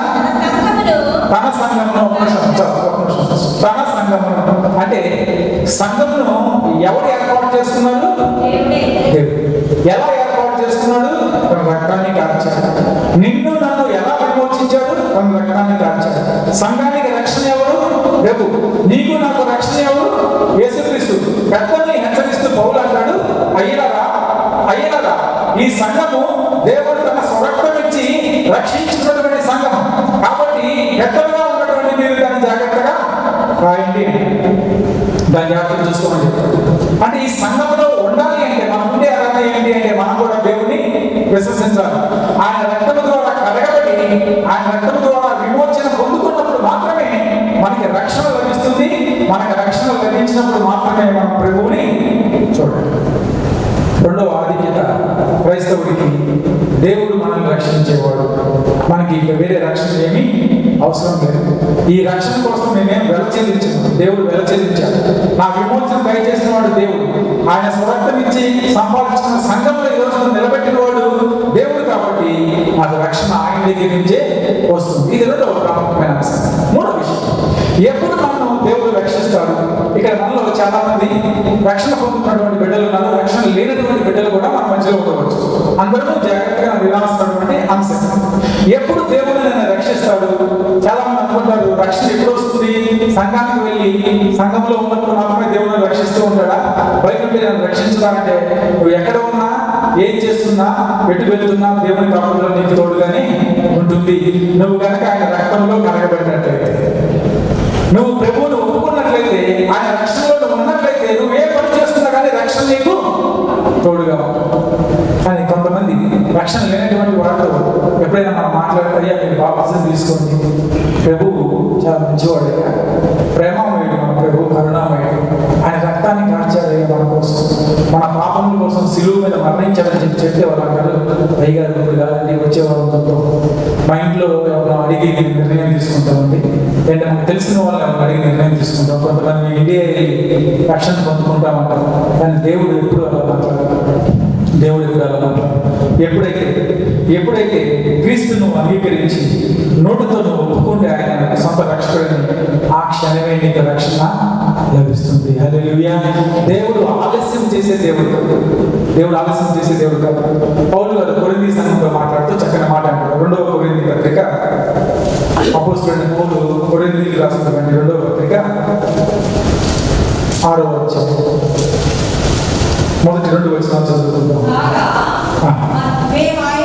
తన సంఘమును, తన సంఘమును అంటే సంఘమును ఎవరు ఏర్పాటు చేసుకున్నాడు? దేవుడు. ఎలా ఏర్పాటు చేసుకున్నాడు? తన రక్తాన్ని కార్చాడు. నిన్ను నన్ను ఎలా విమోచించాడు? తన రక్తాన్ని కార్చాడు. సంఘానికి రక్షణ ఎవరు? దేవుడు. నీకు నాకు రక్షణ ఎవరు? యేసుక్రీస్తు. పెద్దల్ని హెచ్చరిస్తూ పౌలు అంటాడు, అయ్యలారా ఈ సంఘము దేవుడు తన స్వరక్తం ఇచ్చి రక్షించుకున్నటువంటి సంఘం కాబట్టి పెద్దలుగా ఉన్నటువంటి మీరు దాన్ని జాగ్రత్తగా రాయండి, దాన్ని జాగ్రత్తగా చూసుకోమని చెప్తారు. అంటే ఈ సంఘంలో ఉండాలి అంటే మనం ఉండే అర్హత ఏంటి అంటే మనం కూడా దేవుడిని విశ్వసించాలి. ఆయన రక్తము ద్వారా కడగబడి ఆయన రక్తము ద్వారా విమోచన పొందుకున్నప్పుడు మాత్రమే మనకి రక్షణ లభిస్తుంది. మనకి రక్షణ లభించినప్పుడు మాత్రమే మనం ప్రభువుని చూడాలి. రెండవ ఆధిక్యత క్రైస్తవుడికి దేవుడు మనల్ని రక్షించేవాడు. మనకి వేరే రక్షణ ఏమీ అవసరం లేదు. ఈ రక్షణ కోసం నేనేం వెల చెల్లించాను, దేవుడు వెల చెల్లించాడు. నా విమోచన దయచేసిన వాడు దేవుడు. ఆయన స్వరక్తం ఇచ్చి సంపాదించిన సంఘంలో ఈ రోజు నిలబెట్టిన వాడు దేవుడు కాబట్టి నాకు రక్షణ ఆయన దగ్గర నుంచే వస్తుంది. ఇది రెండవ ప్రాముఖ్యమైన అంశం. మూడవ విషయం, ఎప్పుడు మనల్ని దేవుడు రక్షిస్తాడు? ఇక్కడ మనలో చాలా మంది రక్షణ పొందుతున్నటువంటి బిడ్డలు ఉన్నారు, రక్షణ లేనటువంటి బిడ్డలు కూడా మన మధ్యలో ఉండవచ్చు. అందరూ జాగ్రత్తగా వినాల్సినటువంటి అంశం. ఎప్పుడు దేవుడు నన్ను రక్షిస్తాడు? చాలా మంది అనుకుంటారు రక్షణ ఎప్పుడు వస్తుంది? సంఘానికి వెళ్ళి సంఘంలో ఉన్నప్పుడు మాత్రమే దేవుడు రక్షిస్తూ ఉంటాడా? బయట ఉంటే నన్ను రక్షించడాలంటే నువ్వు ఎక్కడ ఉన్నా, ఏం చేస్తున్నా, ఎటు వెళ్తున్నా దేవుని కాపుదల నీకు తోడుగానే ఉంటుంది. నువ్వు కనుక ఆయన రక్తంలో కనగబడినట్లయితే, నువ్వు ప్రభువును ఒప్పుకున్నట్లయితే, ఆయన రక్షణలో నువ్వు ఉన్నట్లయితే, నువ్వు ఏ పని చేస్తున్నా కానీ రక్షణ నీకు తోడుగా ఉంటుంది. కానీ కొంతమంది రక్షణ లేనటువంటి వారితో ఎప్పుడైనా మనం మాట్లాడితే, అయ్యా మీరు బాప్తిజం తీసుకోండి, ప్రభువు చాలా మంచివాడయ్యా, ప్రేమమయుడు, మన ప్రభువు కరుణామయుడు, ఆయన రక్తాన్ని కార్చాడయ్యా మన కోసం, మన పాపముల కోసం సిలువ మీద మరణించాడని చెప్తే వాళ్ళు అంటారు, అయ్యగారు ఇప్పుడు కాదండి వచ్చేవాళ్ళతో మా ఇంట్లో ఎవరు అడిగి నిర్ణయం తీసుకుంటామండి, అంటే మనకు తెలిసిన వాళ్ళు ఎవరు అడిగి నిర్ణయం తీసుకుంటాం. కొంతమంది ఇండియా రక్షణ పొందుకుంటామంటారు, కానీ దేవుడు ఎప్పుడు అలా మాట్లాడారు? దేవుడు ఎప్పుడు అలా మాట్లాడారు? ఎప్పుడైతే క్రీస్తును అంగీకరించి నోటితో నువ్వు ఒప్పుకుంటే ఆయన సొంత రక్షకుడిని, ఆ క్షణమే నీకు రక్షణ లభిస్తుంది. హల్లెలూయా. దేవుడు ఆలస్యం చేసే దేవుడు కాదు. పౌలు గారు కొరింథీ సంఘంతో మాట్లాడుతూ చక్కని మాట అంటారు. 2వ కొరింథీ పత్రిక, అపోస్తలుడైన పౌలు కొరింథీకి రాసినటువంటి 2వ పత్రిక 6వ అధ్యాయం మొదటి 2 వచనాలు చదువుకుందాం. మేము ఆయన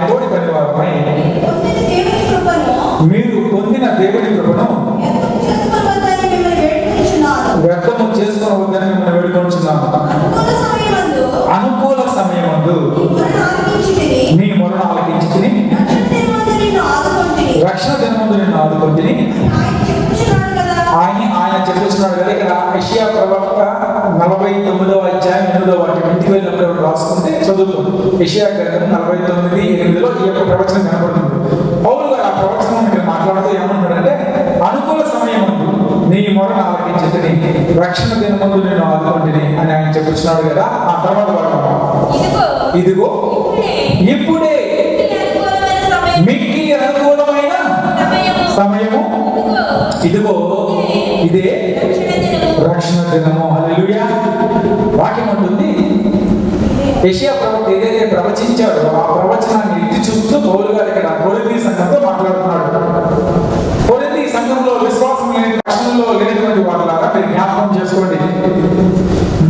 తోడి పనివారమై మీరు పొందిన దేవుని కృపను వ్యర్థము చేసుకోవద్దని మిమ్మల్ని వేడుకొంచున్నాము. అనుకూల సమయమందు నీ మొరను ఆలకించి రక్షణ దినమందు నిన్ను ఆదుకొంటిని ఆయన చెప్పుచున్నాడు కదా. ఇక్కడ యెషయా ప్రవక్త 49వ అధ్యాయం 8వ వాక్యం ఇంటికి వెళ్ళినప్పుడు రాసుకుంటే చదువుతాం. యెషయా గ్రంథం 49:8లో ఈ యొక్క ప్రవచనం కనబడుతుంది. పౌలు గారు ఆ ప్రవచనం మీరు మాట్లాడుతూ ఏమంటాడంటే, అనుకూల సమయం నీ మొరను ఆలకించితిని, రక్షణ దినమందు నేను ఆదుకొంటిని అని ఆయన చెప్పుచున్నాడు కదా. ఆ తర్వాత ఇదిగో ఇప్పుడే మిక్కిలి అనుకూలమైన సమయము, ఇదిగో ఇదే రక్షణ దినము. హల్లెలూయా. వాక్యం ఉంటుంది, యెషయా ప్రవక్త ఏదైతే ప్రవచించాడో ఆ ప్రవచనాన్ని ఎత్తి చూస్తూ పౌలు గారు ఇక్కడ కొరింథీ సంఘంతో మాట్లాడుతున్నాడు. కొరింథీ సంఘంలో విశ్వాసం లేని, రక్షణలో లేనటువంటి వాళ్ళలాగా మీరు జ్ఞాపకం చేసుకోండి.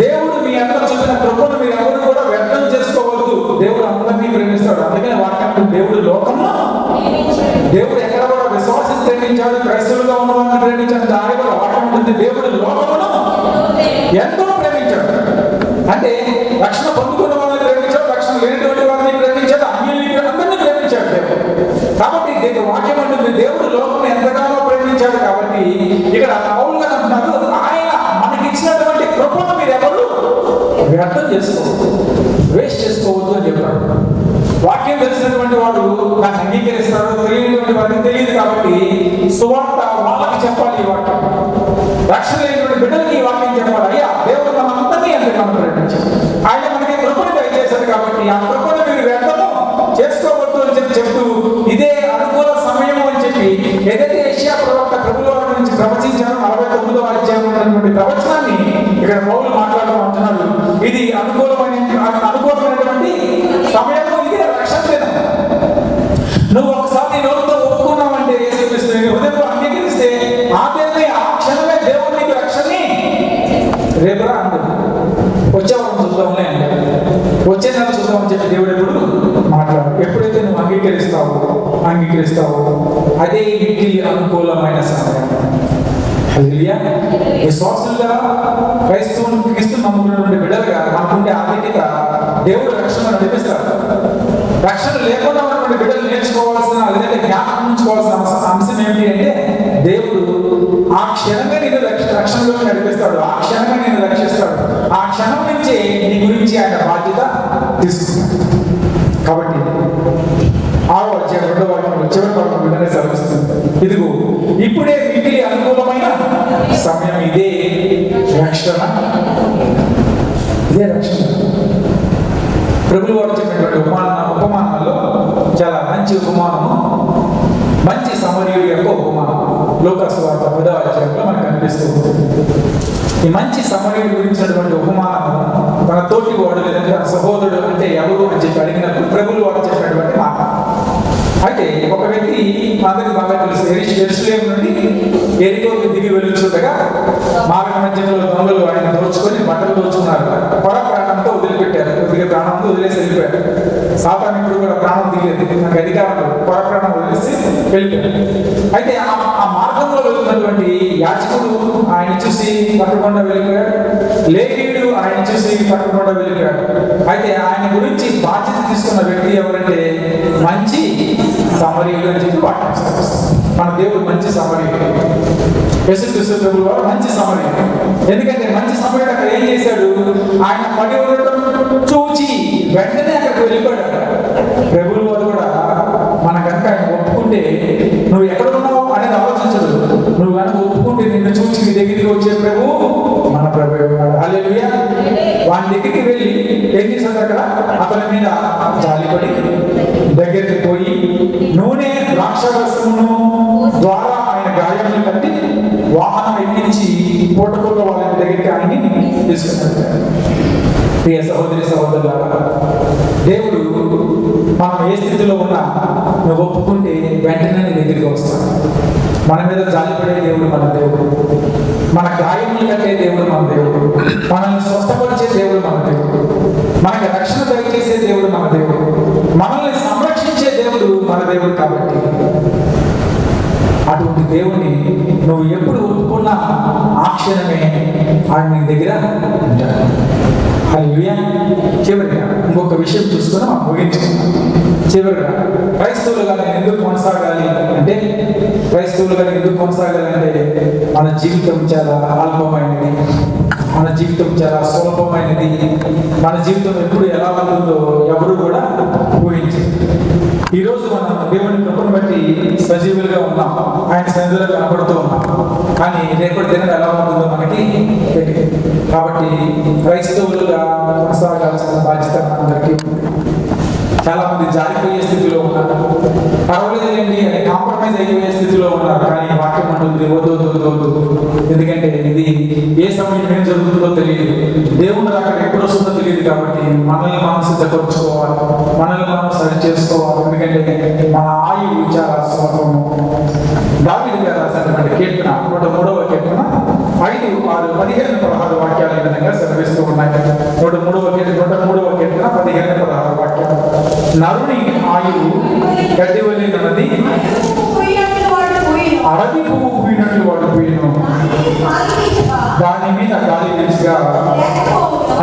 దేవుడు మీ అందరూ చూపిన కృపను మీరు ఎవరు కూడా వ్యర్థం చేసుకోవద్దు. దేవుడు అందరినీ ప్రేమిస్తాడు. అందుకని వాక్యం దేవుడు లోకంలో, దేవుడు ఎక్కడ కూడా విశ్వాసం ప్రేమించాడు, క్రైస్తవులుగా ఉన్న వారిని ప్రేమించాడు. దాని కూడా వాక్యం ఉంటుంది, దేవుడు లోకమును ఎంతో ప్రేమించాడు. అంటే రక్షణ పొందుకున్న వారిని ప్రేమించాడు, రక్షణ లేనటువంటి వారిని ప్రేమించాడు, అందరినీ ప్రేమించాడు దేవుడు. కాబట్టి దేవుడు వాక్యం ఉంటుంది, దేవుడు లోకం ఎంతగానో ప్రేమించాడు. కాబట్టి ఇక్కడ పౌలు గారు అంటున్నారు, ఆయన మనకి ఇచ్చినటువంటి కృపను మీరు ఎవరు వ్యర్థం చేసుకోవద్దు, వేస్ట్ చేసుకోవద్దు అని చెప్పాడు. వాక్యం తెలిసినటువంటి వాడు నాకు అంగీకరిస్తాడు, తెలియనటువంటి వాడికి తెలియదు. కాబట్టి సువార్త వాళ్ళకి చెప్పాలి. ఈ వాక్యం రక్షణ లేనటువంటి బిడ్డలకి ఈ వాక్యం చెప్పాలి. అయ్యా దేవుడు మనందరినీ ఎంతగానో ప్రేమించాడు, ఆయన మనకి కృపను దయచేశాడు. కాబట్టి ఆ కృపను మీరు వ్యర్థము చేసుకోవద్దు అని చెప్తూ ఇదే అనుకూల సమయము అని చెప్పి ఏదైతే యెషయా ప్రవక్త ప్రభువుల గురించి ప్రవచించారో 49వ అధ్యాయం ఉన్నటువంటి ప్రవచనాన్ని ఇక్కడ పౌలు మాట్లాడుతున్నాడు. ఇది అనుకూలమైనటువంటి సమయము, ఇది రక్షణ దినం. నువ్వు ఒకసారి నోటితో ఒప్పుకున్నావంటే యేసుక్రీస్తు హృదయంలో అంగీకరిస్తే ఆ క్షణమే దేవుడు నీకు రక్షణని రేపురా అంటుంది. వచ్చేవారం చూద్దాంలే అంటే వచ్చే నెల చూద్దామని చెప్పి దేవుడు ఎప్పుడు మాట్లాడు. ఎప్పుడైతే నువ్వు అంగీకరిస్తావో అదే మిక్కిలి అనుకూలమైన సమయం. హల్లెలూయా. విశ్వాసులుగా క్రీస్తు నమ్ముకున్నటువంటి బిడ్డలుగా మనకుంటే ఆధిక్యత దేవుడు రక్షణ నడిపిస్తాడు. రక్షణ లేకుండా ఉన్నటువంటి బిడ్డలు నేర్చుకోవాల్సిన, లేదంటే జ్ఞాపకం ఉంచుకోవాల్సిన అంశం ఏమిటి అంటే, దేవుడు ఆ క్షణమే నేను రక్షణలోకి నడిపిస్తాడు, ఆ క్షణమే నేను రక్షిస్తాడు, ఆ క్షణం నుంచే నీ గురించి ఆయన బాధ్యత తీసుకుంటాడు. కాబట్టి 6వ అధ్యాయం 2వ వాక్యంలో చివరి వాక్యం విధంగా సెలవిస్తుంది, ఇదిగో ఇప్పుడే మిక్కిలి అనుకూలమైన సమయం, ఇదే రక్షణ. ప్రభువు వారు చెప్పినటువంటి ఉపమానాల్లో చాలా మంచి ఉపమానము, మంచి సమరయుడి యొక్క ఉపమానం. లూకా సువార్త 10వ అధ్యాయంలో మనకు కనిపిస్తుంది. ఈ మంచి సమరయుడి గురించినటువంటి ఉపమానం తన తోటి వాడు లేదంటే తన సహోదరుడు అంటే ఎవరు అని చెప్పి అడిగినప్పుడు ప్రభువులు వాడు చెప్పినటువంటి మాట. అయితే ఒక వ్యక్తి అందరికి బాగా తెలుసు, యెరూషలేము నుండి యెరికోకు దిగి వెళ్ళుచుండగా మార్గ మధ్యంలో దొంగలు ఆయన దోచుకొని బట్టలు దోచుకున్నారు. కొర ప్రాణంతో వదిలిపెట్టారు, కొద్దిగా ప్రాణంతో వదిలేసి వెళ్ళిపోయారు. సాతానికుడు కూడా ప్రాణం దిగలేదు, నాకు అధికారులు కొర ప్రాణం వదిలేసి వెళ్ళిపోయారు. అయితే ఆ మార్గంలో వెళ్తున్నటువంటి యాజకుడు ఆయన చూసి పట్టకుండా వెళ్ళిపోయాడు, లేవీయుడు ఆయన చూసి పట్టకుండా వెళ్ళిపోయాడు. అయితే ఆయన గురించి బాధ్యత తీసుకున్న వ్యక్తి ఎవరంటే మంచి సమరయుడు అని చెప్పి వాక్యం. మన దేవుడు మంచి సమరయుడు, యేసుక్రీస్తు ప్రభువు వారు మంచి సమరయుడు. ఎందుకంటే మంచి సమరయుడు అక్కడ ఏం చేశాడు, ఆయన పడి ఉండటం చూచి వెంటనే అక్కడికి వెళ్ళిపోయాడు. ప్రభువు వారు కూడా మన కనుక ఆయన ఒప్పుకుంటే నువ్వు ఎక్కడ ఉన్నావు అనేది ఆలోచించదు. నువ్వు కనుక ఒప్పుకుంటే నిన్ను చూచి నీ దగ్గరికి వచ్చే ప్రభు మన ప్రభు ఉన్నాడు. హల్లెలూయా. వాని దగ్గరికి వెళ్ళి ఏం చేశాడు, అక్కడ అతని మీద జాలిపడి దగ్గరికి పోయి నూనె ద్రాక్షరసమును ద్వారా ఆయన గాయాలను కట్టి వాహనం ఎక్కించి పూటకూర వాళ్ళ దగ్గరికి ఆయన్ని తీసుకున్నాడు. ప్రియ సహోదరి సహోదరులారా, దేవుడు మనం ఏ స్థితిలో ఉన్నా నువ్వు ఒప్పుకుంటే వెంటనే నీ దగ్గరికి వస్తాడు. మన మీద జాలిపడే దేవుడు మన దేవుడు, మన గాయములు కట్టే దేవుడు మన దేవుడు, మనల్ని స్వస్థపరిచే దేవుడు మన దేవుడు, మనకి రక్షణ దయచేసే దేవుడు మన దేవుడు, మనల్ని సంరక్షించే దేవుడు మన దేవుడు. కాబట్టి అటువంటి దేవుడిని నువ్వు ఎప్పుడు ఒప్పుకున్నా ఆ క్షణమే ఆయన నీ దగ్గర ఉంటాడు. హల్లెలూయా. చివరిగా ఇంకొక విషయం చూసుకుని మనం ముగించుకున్నాం. చివరిగా క్రైస్తవులుగా నేను ఎందుకు కొనసాగాలి అంటే, క్రైస్తవులుగా ఎందుకు కొనసాగాలి అంటే మన జీవితం చాలా అల్పమైనది, మన జీవితం చాలా సులభమైనది, మన జీవితం ఎప్పుడు ఎలా ఉంటుందో ఎవరు కూడా ఊహించరు. ఈరోజు మనం దేవుని కృపను బట్టి సజీవులుగా ఉన్నాం, ఆయన సన్నిధిలో కనబడుతూ ఉన్నాం. కానీ రేపటి దినం ఎలా ఉంటుందో మనకి తెలియదు. కాబట్టి క్రైస్తవులుగా కొనసాగాల్సిన బాధ్యత అందరికీ. చాలా మంది జారిపోయే స్థితిలో ఉన్నారు, పర్వాలేదండి అని కాంప్రమైజ్ అయిపోయే స్థితిలో ఉన్నారు. కానీ వాక్యం అంటుంది వద్దు. ఎందుకంటే ఇది ఏ సమయం ఏం జరుగుతుందో తెలియదు, దేవుడు అక్కడ ఎప్పుడు వస్తుందో తెలియదు. కాబట్టి మనల్ని మనం సిద్ధపరచుకోవాలి, మనల్ని మనం సరి చేసుకోవాలి. ఎందుకంటే మన ఆయువు చాలా స్వల్పము. దావీదు గారు రాసినటువంటి కీర్తన 103వ కీర్తన 5, 6, 15, 16 వాక్యాలు ఈ విధంగా సెలవిస్తూ ఉన్నాయి. 103వ కీర్తన 15, 16 వాక్యాలు. నరుని ఆయువు గడ్డి వలె ఉన్నది, అడవి పువ్వు పూయినట్లు వాడు పూయను, దాని మీద గాలి వీచగా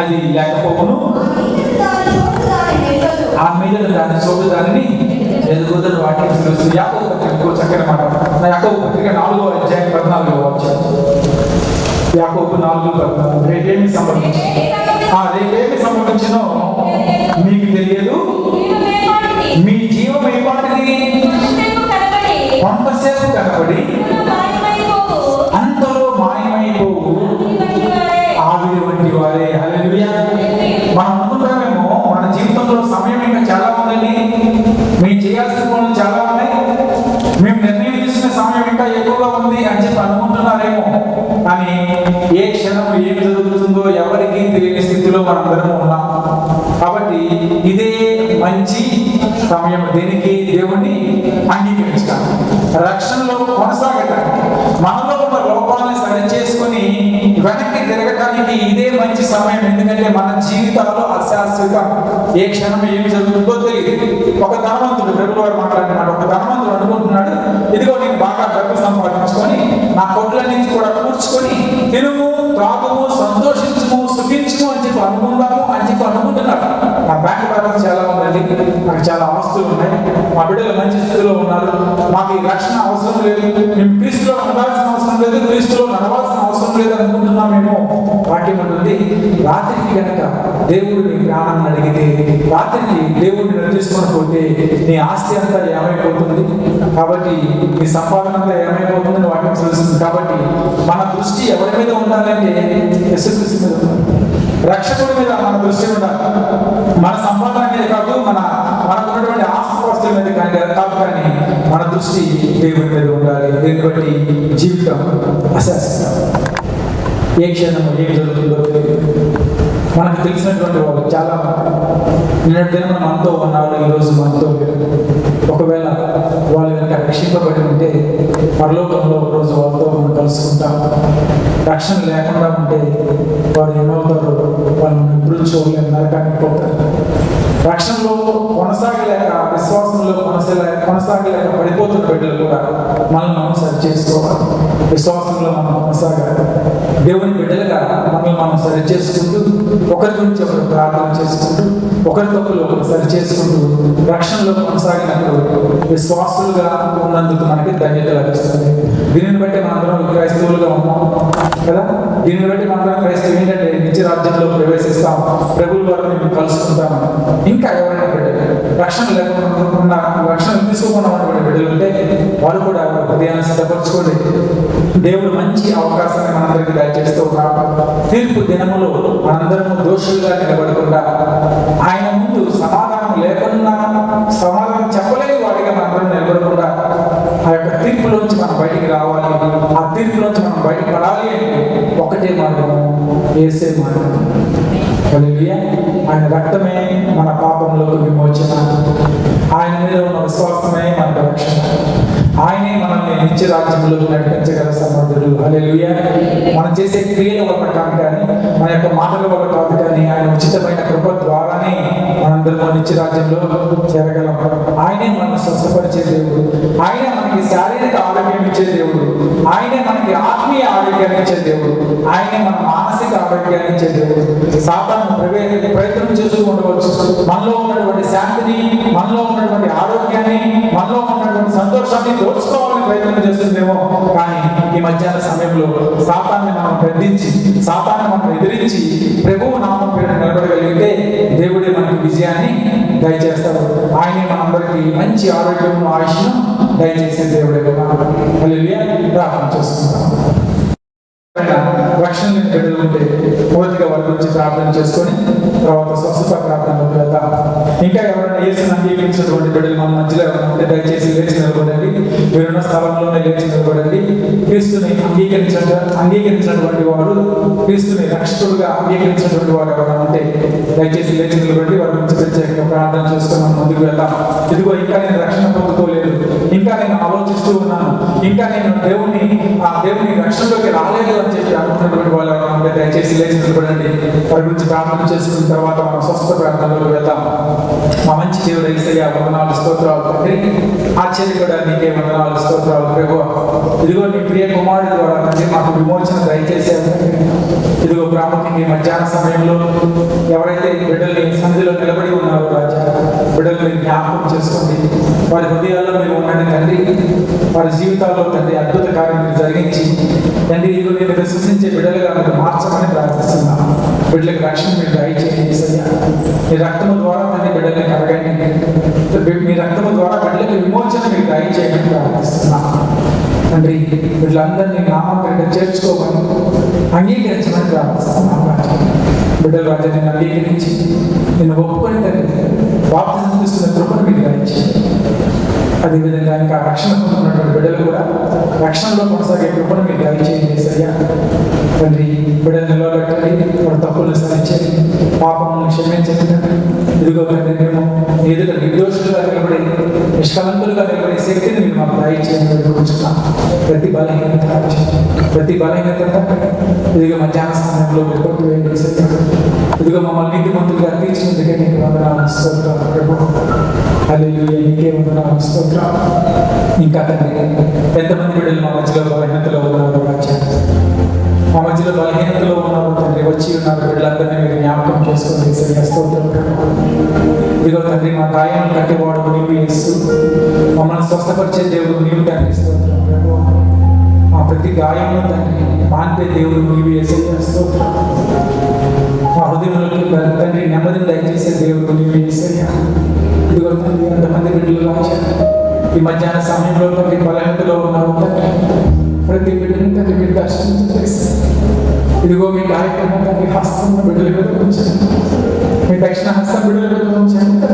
అది లేకపోవును, ఆ మీద దాని చోటు దానిని ఎదుగుదని వాక్యం తెలుస్తుంది. యాకోబు పత్రిక చక్కని మాట. యాకోబు పత్రిక 4వ అధ్యాయం 14వ వాక్యం. యాకోబు 4:14. రేపేమి సంభవించినో మీకు తెలియదు, మీ జీవం ఏ వాటిది కొంతసేపు కనబడి అంతలో మాయమైపోవు ఆవిరి వంటి వారే. హల్లెలూయా. మనం అనుకుంటామేమో మన జీవితంలో సమయం ఇంకా చాలా ఉందని, మేము చేయాల్సిన పనులు చాలా ఉన్నాయి, మేము నిర్ణయం తీసుకునే సమయం ఇంకా ఎక్కువగా ఉంది అని చెప్పి అనుకుంటున్నారేమో. కానీ ఏ క్షణం ఏం జరుగుతుందో ఎవరికి తెలియని స్థితిలో మనందరం ఉన్నాం. కాబట్టి ఇదే మంచి సమయం దేనికి, దేవుణ్ణి అంగీకరించడానికి, రక్షణలో కొనసాగటానికి, మనలో ఉన్న లోపాలను సరి చేసుకుని వెనక్కి తిరగటానికి ఇదే మంచి సమయం. ఎందుకంటే మన జీవితాల్లో అశాశ్వతం, ఏ క్షణం ఏమి జరుగుతుందో తెలియదు. ఒక ధనవంతుడు, ప్రభువు వారు మాట్లాడినాడు, ఒక ధనవంతుడు అనుకుంటున్నాడు, ఇదిగో నేను బాగా డబ్బు సంపాదించుకొని నా కొట్ల నుంచి కూడా కూర్చుకొని తినుము, త్రాగుము, సంతోషించుము, సుఖించుము అని చెప్పి అనుకుందాము అని చెప్పి అనుకుంటున్నాడు. నా బ్యాంక్ బ్యాలెన్స్ చాలా ఉందండి, నాకు చాలా ఆస్తులు ఉన్నాయి, మా బిడ్డలు మంచి స్థితిలో ఉన్నారు, మాకు ఈ రక్షణ అవసరం లేదు, మేము క్రీస్తులో ఉండాల్సిన అవసరం లేదు, క్రీస్తులో నడవాల్సిన అవసరం లేదు అనుకుంటున్నామేమో. వాక్యం ఉంటుంది, రాత్రికి కనుక దేవుడు నీ ప్రాణాన్ని అడిగితే, రాత్రికి దేవుడిని నిర్దేశించుకొని పోతే నీ ఆస్తి అంతా ఏమైపోతుంది, కాబట్టి నీ సంపాదన అంతా ఏమైపోతుందని వాక్యం తెలుస్తుంది. కాబట్టి మన దృష్టి ఎవరి మీద ఉండాలంటే యేసుక్రీస్తు మీద ఉండాలి, రక్షకుడి మీద మన దృష్టి ఉండాలి. మన సంపాదన మీద కాదు, మనకున్నటువంటి ఆస్తి విశ్వాసం మీద కానీ కాదు, కానీ మన దృష్టి దేవుడి మీద ఉండాలి. దీన్ని బట్టి జీవితం అశాశ్వతం. ఏ క్షణము ఏం జరుగుతుందో తెలియదు. మనకు తెలిసినటువంటి వాళ్ళు చాలా నిన్నటి దినం మనతో ఉన్నారు, ఈరోజు మనతో లేరు. ఒకవేళ వాళ్ళు కనుక రక్షింపబడి ఉంటే పరలోకంలో ఒకరోజు వాళ్ళతో మనం కలుసుకుంటాం. రక్షణ లేకుండా ఉంటే వారు ఏమవుతారు, వాళ్ళని ఎప్పుడు చూడలేరు, నరకానికి పోతారు. రక్షణలో కొనసాగలేక, విశ్వాసంలో కొనసాగలేక పడిపోతున్న బిడ్డలు కూడా మనల్ని మనం సరి చేసుకోవాలి. విశ్వాసంలో మనం కొనసాగాలి. దేవుని బిడ్డలుగా మనల్ని మనం సరి చేసుకుంటూ, ఒకరి గురించి ఒకరు ప్రార్థన చేసుకుంటూ, ఒకరి తప్పులు ఒకరు సరి చేసుకుంటూ రక్షణలో కొనసాగినప్పుడు విశ్వాసులుగా ఉన్నందుకు మనకి ధన్యత లభిస్తుంది. దీనిని బట్టి మనందరం క్రైస్తవులుగా ఉన్నాం కదా. దీనిని బట్టి మనందరం క్రైస్తవులు ఏంటంటే నిత్య రాజ్యంలో ప్రవేశిస్తాం, ప్రభువుల వారిని మేము కలుసుకుంటాం. ఇంకా ఎవరైనా బిడ్డలు రక్షణ లేకుండా, రక్షణ తీసుకోకుండా బిడ్డలు ఉంటే వారు కూడా హృదయాన్ని సిద్ధపరచుకోండి. దేవుడు మంచి అవకాశాన్ని మనందరికీ దయచేస్తూ ఉన్నాడు. తీర్పు దినములో మనందరము దోషులుగా నిలబడకుండా, ఆయన ముందు సమాధానం లేకుండా, సమాధానం చెప్పలేని వాడిగా మనందరం నిలబడకుండా ఆ యొక్క తీర్పులోంచి మనం బయటికి రావాలి. ఆ తీర్పులోంచి మనం బయటకు పడాలి అంటే ఒకటే మార్గం, యేసే మార్గం. హల్లెలూయా. ఆయన రక్తమే మన పాపంలోకి విమోచన, ఆయన మీద ఉన్న విశ్వాసమే మనకు రక్షణ, ఆయనే మనల్ని నిత్య రాజ్యంలోకి నడిపించగల సమర్థుడు. హల్లెలూయా. మనం చేసే క్రియల వల్ల కాదు కానీ, మన యొక్క మాటల వల్ల కాదు కానీ, ఆయన ఉచితమైన కృప ద్వారానే మనందరం నిత్య రాజ్యంలో చేరగలం. ఆయనే మనల్ని స్వస్థపరిచే దేవుడు, ఆయనే మనకి శారీరక ఆరోగ్యం ఇచ్చే దేవుడు, ఆయనే మనకి ఆత్మీయ ఆరోగ్యాన్ని ఇచ్చే దేవుడు, ఆయనే మన మానసిక ఆరోగ్యాన్ని ఇచ్చే దేవుడు. సాతాను ప్రయత్నం చేస్తూ ఉండవచ్చు మనలో ఉన్నటువంటి శాంతిని, మనలో ఉన్నటువంటి ఆరోగ్యాన్ని, మనలో ఉన్నటువంటి సంతోషాన్ని దోచుకోవాలని ప్రయత్నం చేస్తుందేమో. కానీ ఈ మధ్యాహ్న సమయంలో సాతాన్ని మనం గద్దించి, సాతాన్ని మనం ఎదిరించి ప్రభువు నామం పేరు నిలబడగలిగితే దేవుడే మనకి విజయాన్ని దయచేస్తాడు. ఆయనే మనందరికీ మంచి ఆరోగ్యం, ఆయుష్ను దయచేసే దేవుడే కదా. హల్లెలూయా. ప్రార్థన చేస్తున్నాం. రక్షణ బిడ్డలు ఉంటే మొదటిగా వారి గురించి ప్రార్థన చేసుకొని తర్వాత స్వస్థత ప్రార్థనలోకి వెళ్తాం. ఇంకా ఎవరైనా యేసుని అంగీకరించినటువంటి బిడ్డలు మన మధ్యలో ఎవరైనా ఉంటే దయచేసి లేచి నిలబడండి. మీరున్న స్థలంలోనే లేచి నిలబడండి. క్రీస్తుని అంగీకరించినటువంటి వారు, క్రీస్తుని రక్షకుడుగా అంగీకరించినటువంటి వారు ఎవరైనా ఉంటే దయచేసి లేచి నిలబడి వారి గురించి ప్రత్యేకంగా ప్రార్థన చేసుకొని మనం ముందుకు వెళ్తాం. ఇదిగో ఇంకా నేను రక్షణ పొందుకోలేదు, ఇంకా నేను ఆలోచిస్తూ ఉన్నాను, ఇంకా నేను దేవుని రక్షణలోకి రాలేదు అని చెప్పి అనుకున్నటువంటి వాళ్ళు ఎవరైనా దయచేసి లేచి నిలబడండి. వారి గురించి ప్రార్థన చేసుకున్న తర్వాత మనం స్వస్థ ప్రార్థనలోకి వెళ్తాం. మా మంచి దేవుడు యేసయ్యా, వందనాలు స్తోత్రాలు తండ్రి. ఆశ్చర్యపడా నీకే వందనాలు స్తోత్రాలు ప్రభువా. ఇదిగో నీ ప్రియ కుమారుడి ద్వారా తండ్రి మాకు విమోచన దయచేసారు. ఇదిగో ప్రాముఖ్యంగా ఈ మధ్యాహ్న సమయంలో ఎవరైతే బిడ్డల్ని సన్నిధిలో నిలబడి ఉన్నారో రాజా, బిడ్డల్ని జ్ఞాపకం చేసుకోండి. వారి హృదయాల్లో మీరు ఉండండి తండ్రి. వారి జీవితాల్లో తండ్రి అద్భుత కార్యం మీరు జరిగించి తండ్రి ఇదిగో నేను విశ్వసించే బిడ్డలుగా మీరు మార్చమని ప్రార్థిస్తున్నాను. బిడ్డలకు రక్షణ మీరు దయచేయండి యేసయ్యా. మీ రక్తము ద్వారా తండ్రి బిడ్డల్ని కడగండి. మీ రక్తము ద్వారా బిడ్డలకు విమోచన మీరు దయచేయమని ప్రార్థిస్తున్నాను తండ్రి. బిడ్డలందరినీ నామం పేరిట చేర్చుకోమని, అంగీకరించమని ప్రార్థిస్తున్నాను రాజా. బిడ్డలు రాజా నేను అంగీకరించి నేను ఒప్పుకొని తండ్రి బాప్తిజం తీసుకున్న కృపను మీరు దయచేయండి. అదేవిధంగా ఇంకా రక్షణ పొందుతున్నటువంటి బిడ్డలు కూడా రక్షణలో కొనసాగే కృపను మీరు దయచేయండి యేసయ్యా. తండ్రి బిడ్డలు నిలబెట్టండి, వాడు తప్పులు సరిచేయండి, పాపములను క్షమించండి. ఇదిగో తండ్రి మేము ఎదుట నిర్దోషులుగా నిలబడి, నిష్కలంకులుగా నిలబడే శక్తిని మీరు మాకు దయచేయండి. కూర్చున్నాం ప్రతి బలహీనత ఇదిగో మధ్యాహ్న సమయంలో మీరు కొట్టివేయండి యేసయ్యా. ఇదిగో మమ్మల్ని నీతిమంతులుగా తీర్చినందుకే నీకు వందనాలు స్తోత్రాలు ప్రభువా. హల్లెలూయా. నీకే వందనాలు స్తోత్రాలు. ఇంకా తండ్రి ఎంతమంది బిడ్డలు మా మధ్యలో బలహీనతలో ఉన్నారు రాజా, మా మధ్యలో బలహీనతలో ఉన్నారు తండ్రి, వచ్చి ఉన్నారు బిడ్డలందరినీ మీరు జ్ఞాపకం చేసుకోండి యేసయ్యా. స్తోత్రం ప్రభువా. ఇదిగో తండ్రి మా గాయాలను కట్టేవాడు నీవు యేసు, మమ్మల్ని స్వస్థపరిచే దేవుడు నీవు తండ్రి. స్తోత్రం ప్రభువా. మా ప్రతి గాయమును తండ్రి మాన్పే దేవుడు నీవు యేసయ్యా. స్తోత్రం. మా హృదయంలోకి తండ్రి నెమ్మదిని దయచేసే దేవుడు నీవు యేసయ్యా. ఇదిగో తండ్రి ఎంతమంది బిడ్డలు రాజా ఈ మధ్యాహ్న సమయంలో తండ్రి బలహీనతలో ఉన్నారు తండ్రి, ప్రతి బిడ్డని తండ్రి మీరు దర్శించండి. ఇదిగో మీ గాయకున్న తండ్రి హస్తం బిడ్డల మీద ఉంచండి, మీ దక్షిణ హస్తం బిడ్డల మీద ఉంచండి.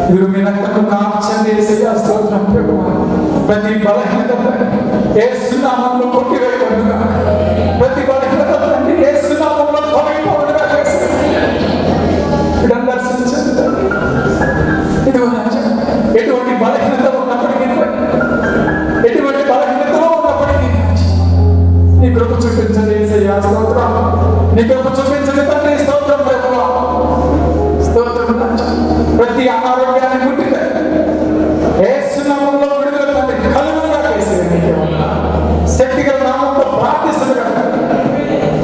ఇదిగో మీ రక్తపు ప్రతి బలహీనత యేసు నామములో కొట్టివేయబడుగా, ప్రతి బలహీనత తండ్రి యేసు నామములో తొలగిపోవుగా చేసి బిడ్డను దర్శించండి తండ్రి. ఇదిగో రాజా, ఎటువంటి బలహీనత ఉన్నప్పటికీ, ఎటువంటి బలహీనతలో ఉన్నప్పటికీ నీ కృప చూపించండి యేసయ్యా. స్తోత్రం. నీ కృప చూపించండి తండ్రి. స్తోత్రం ప్రభువా. స్తోత్రం రాజా. ప్రతి అనారోగ్యాన్ని ముట్టితే యేసు నామములో విడుదల తండ్రి కలుగుగా చేసి నీకే వందనాలు. శక్తిగల నామములో ప్రార్థిస్తున్నా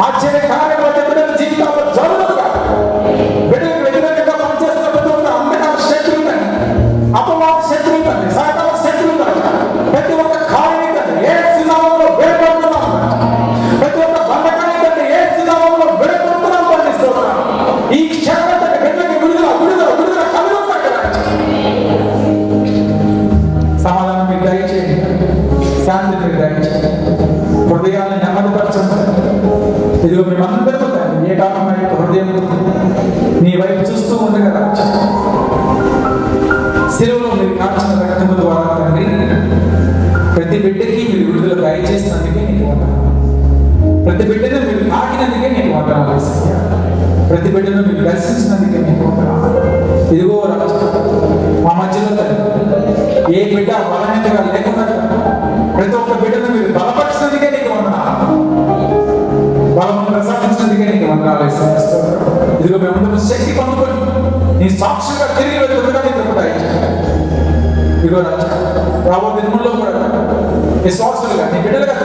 ఆశ్చర్య కార్యములు బిడ్డల జీవితాల్లో జరుగుతుగా, బిడ్డలకు వ్యతిరేకంగా పనిచేస్తున్న ప్రతి ఒక్క అంధకార శక్తులు తండ్రి, అపవాద శక్తులు తండ్రి, సాతాన శక్తులు తండ్రి, ప్రతి ఒక్క కార్యాన్ని తండ్రి యేసు నామములో విడగొడుతున్నాం. ప్రతి ఒక్క బంధకాన్ని తండ్రి యేసు నామములో విడగొడుతున్నాం తండ్రి. స్తోత్రం. ఈ క్షణం తండ్రి బిడ్డలకు విడుదల విడుదల విడుదల కలుగుగా సమాధానం మీరు దయచేయండి, శాంతి మీరు దయచేయండి, హృదయాన్ని నెమ్మదిపరచండి. ఇదిగో మేమందరూ తండ్రి ఏకాత్మైన హృదయం నీ వైపు చూస్తూ ఉండగా రాజా, శిలువలో మీరు కాచిన రక్తము ద్వారా తండ్రి ప్రతి బిడ్డకి మీరు విడుదల దయచేసినందుకే నీకు వందనాలు. ప్రతి బిడ్డను మీరు తాకినందుకే నీకు వందనాలు యేసయ్యా. ప్రతి బిడ్డను మీరు దర్శించినందుకే నీకు వందనాలు. ఇదిగో రాజా, మా మధ్యలో తండ్రి ఏ బిడ్డ బలహీనతగా లేకుండా ప్రతి ఒక్క బిడ్డను మీరు బలపరిచినందుకే నీకు వందనాలు. బలము ప్రసాదించినందుకే నీకు వందనాలు యేసయ్యా. ఇదిగో మేమందరూ శక్తి పొందుకొని నీ సాక్షిగా తిరిగి వెళ్తుండగా నీకు దయచేయండి. ఇదిగో రాజా, రాబో దినముల్లో కూడా విశ్వాసులుగా నీ బిడ్డలుగా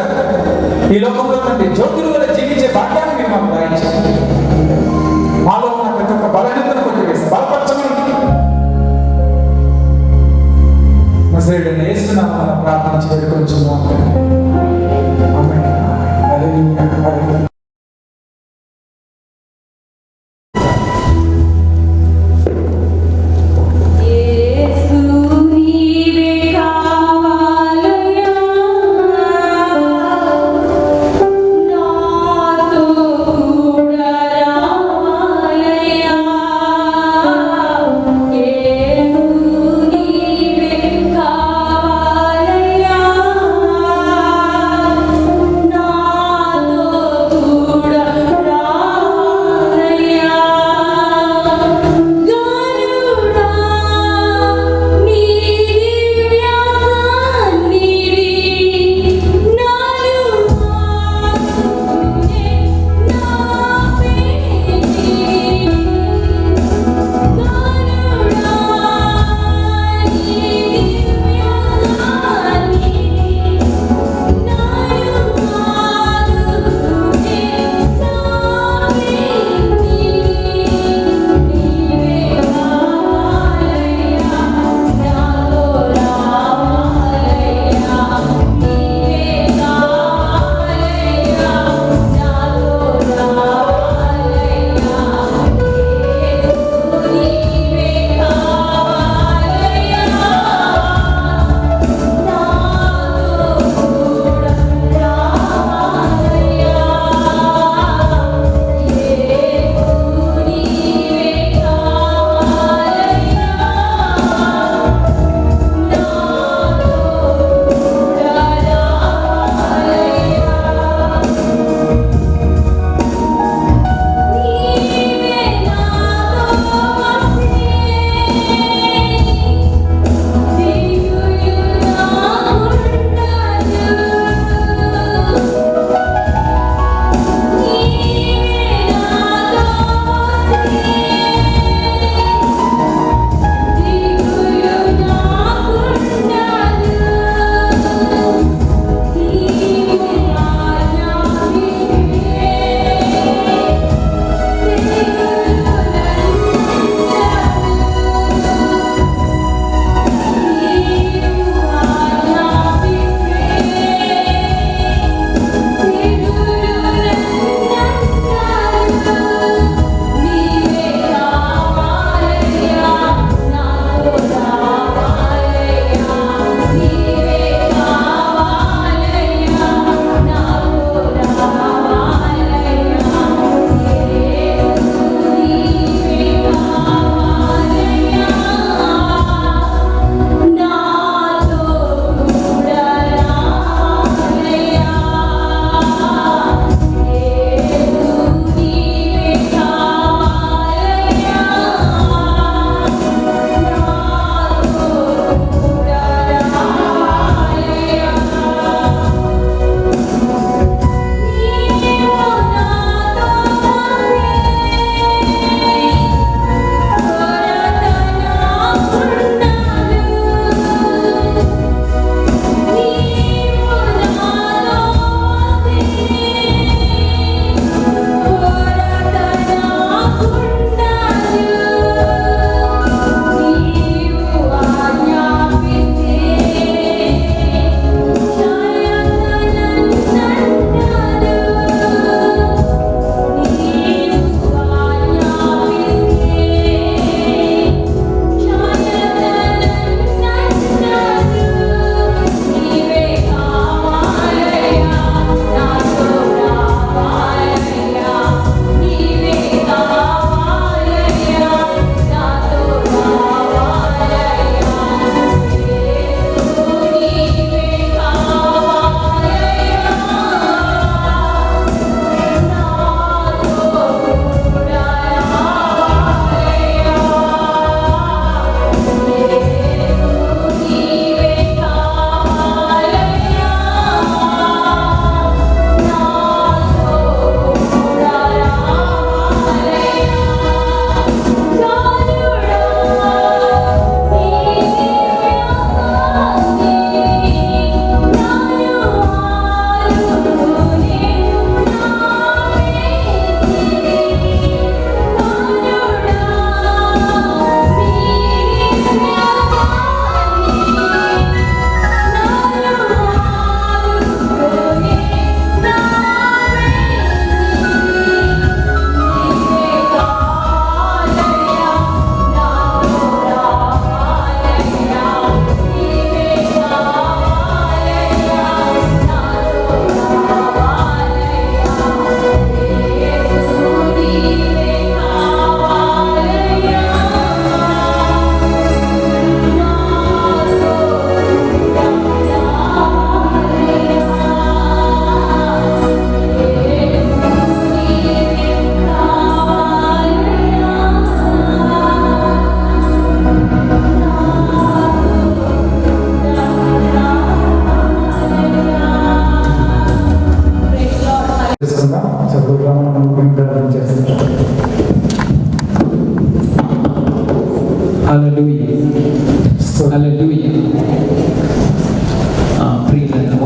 ఈ లోకంలో తండ్రి జ్యోతులు వల్ల జీవించే భాగ్యాన్ని మీరు మాకు దయచేయండి. మాలో ఉన్న ప్రతి ఒక్క బలహీనతను కొట్టివేసి బలపరచమని నజరేయుడైన యేసు నామమున ప్రార్థించి వేడుకొంచున్నాము. ఆమేన్. హల్లెలూయా. హల్లెలూయా. Yeah.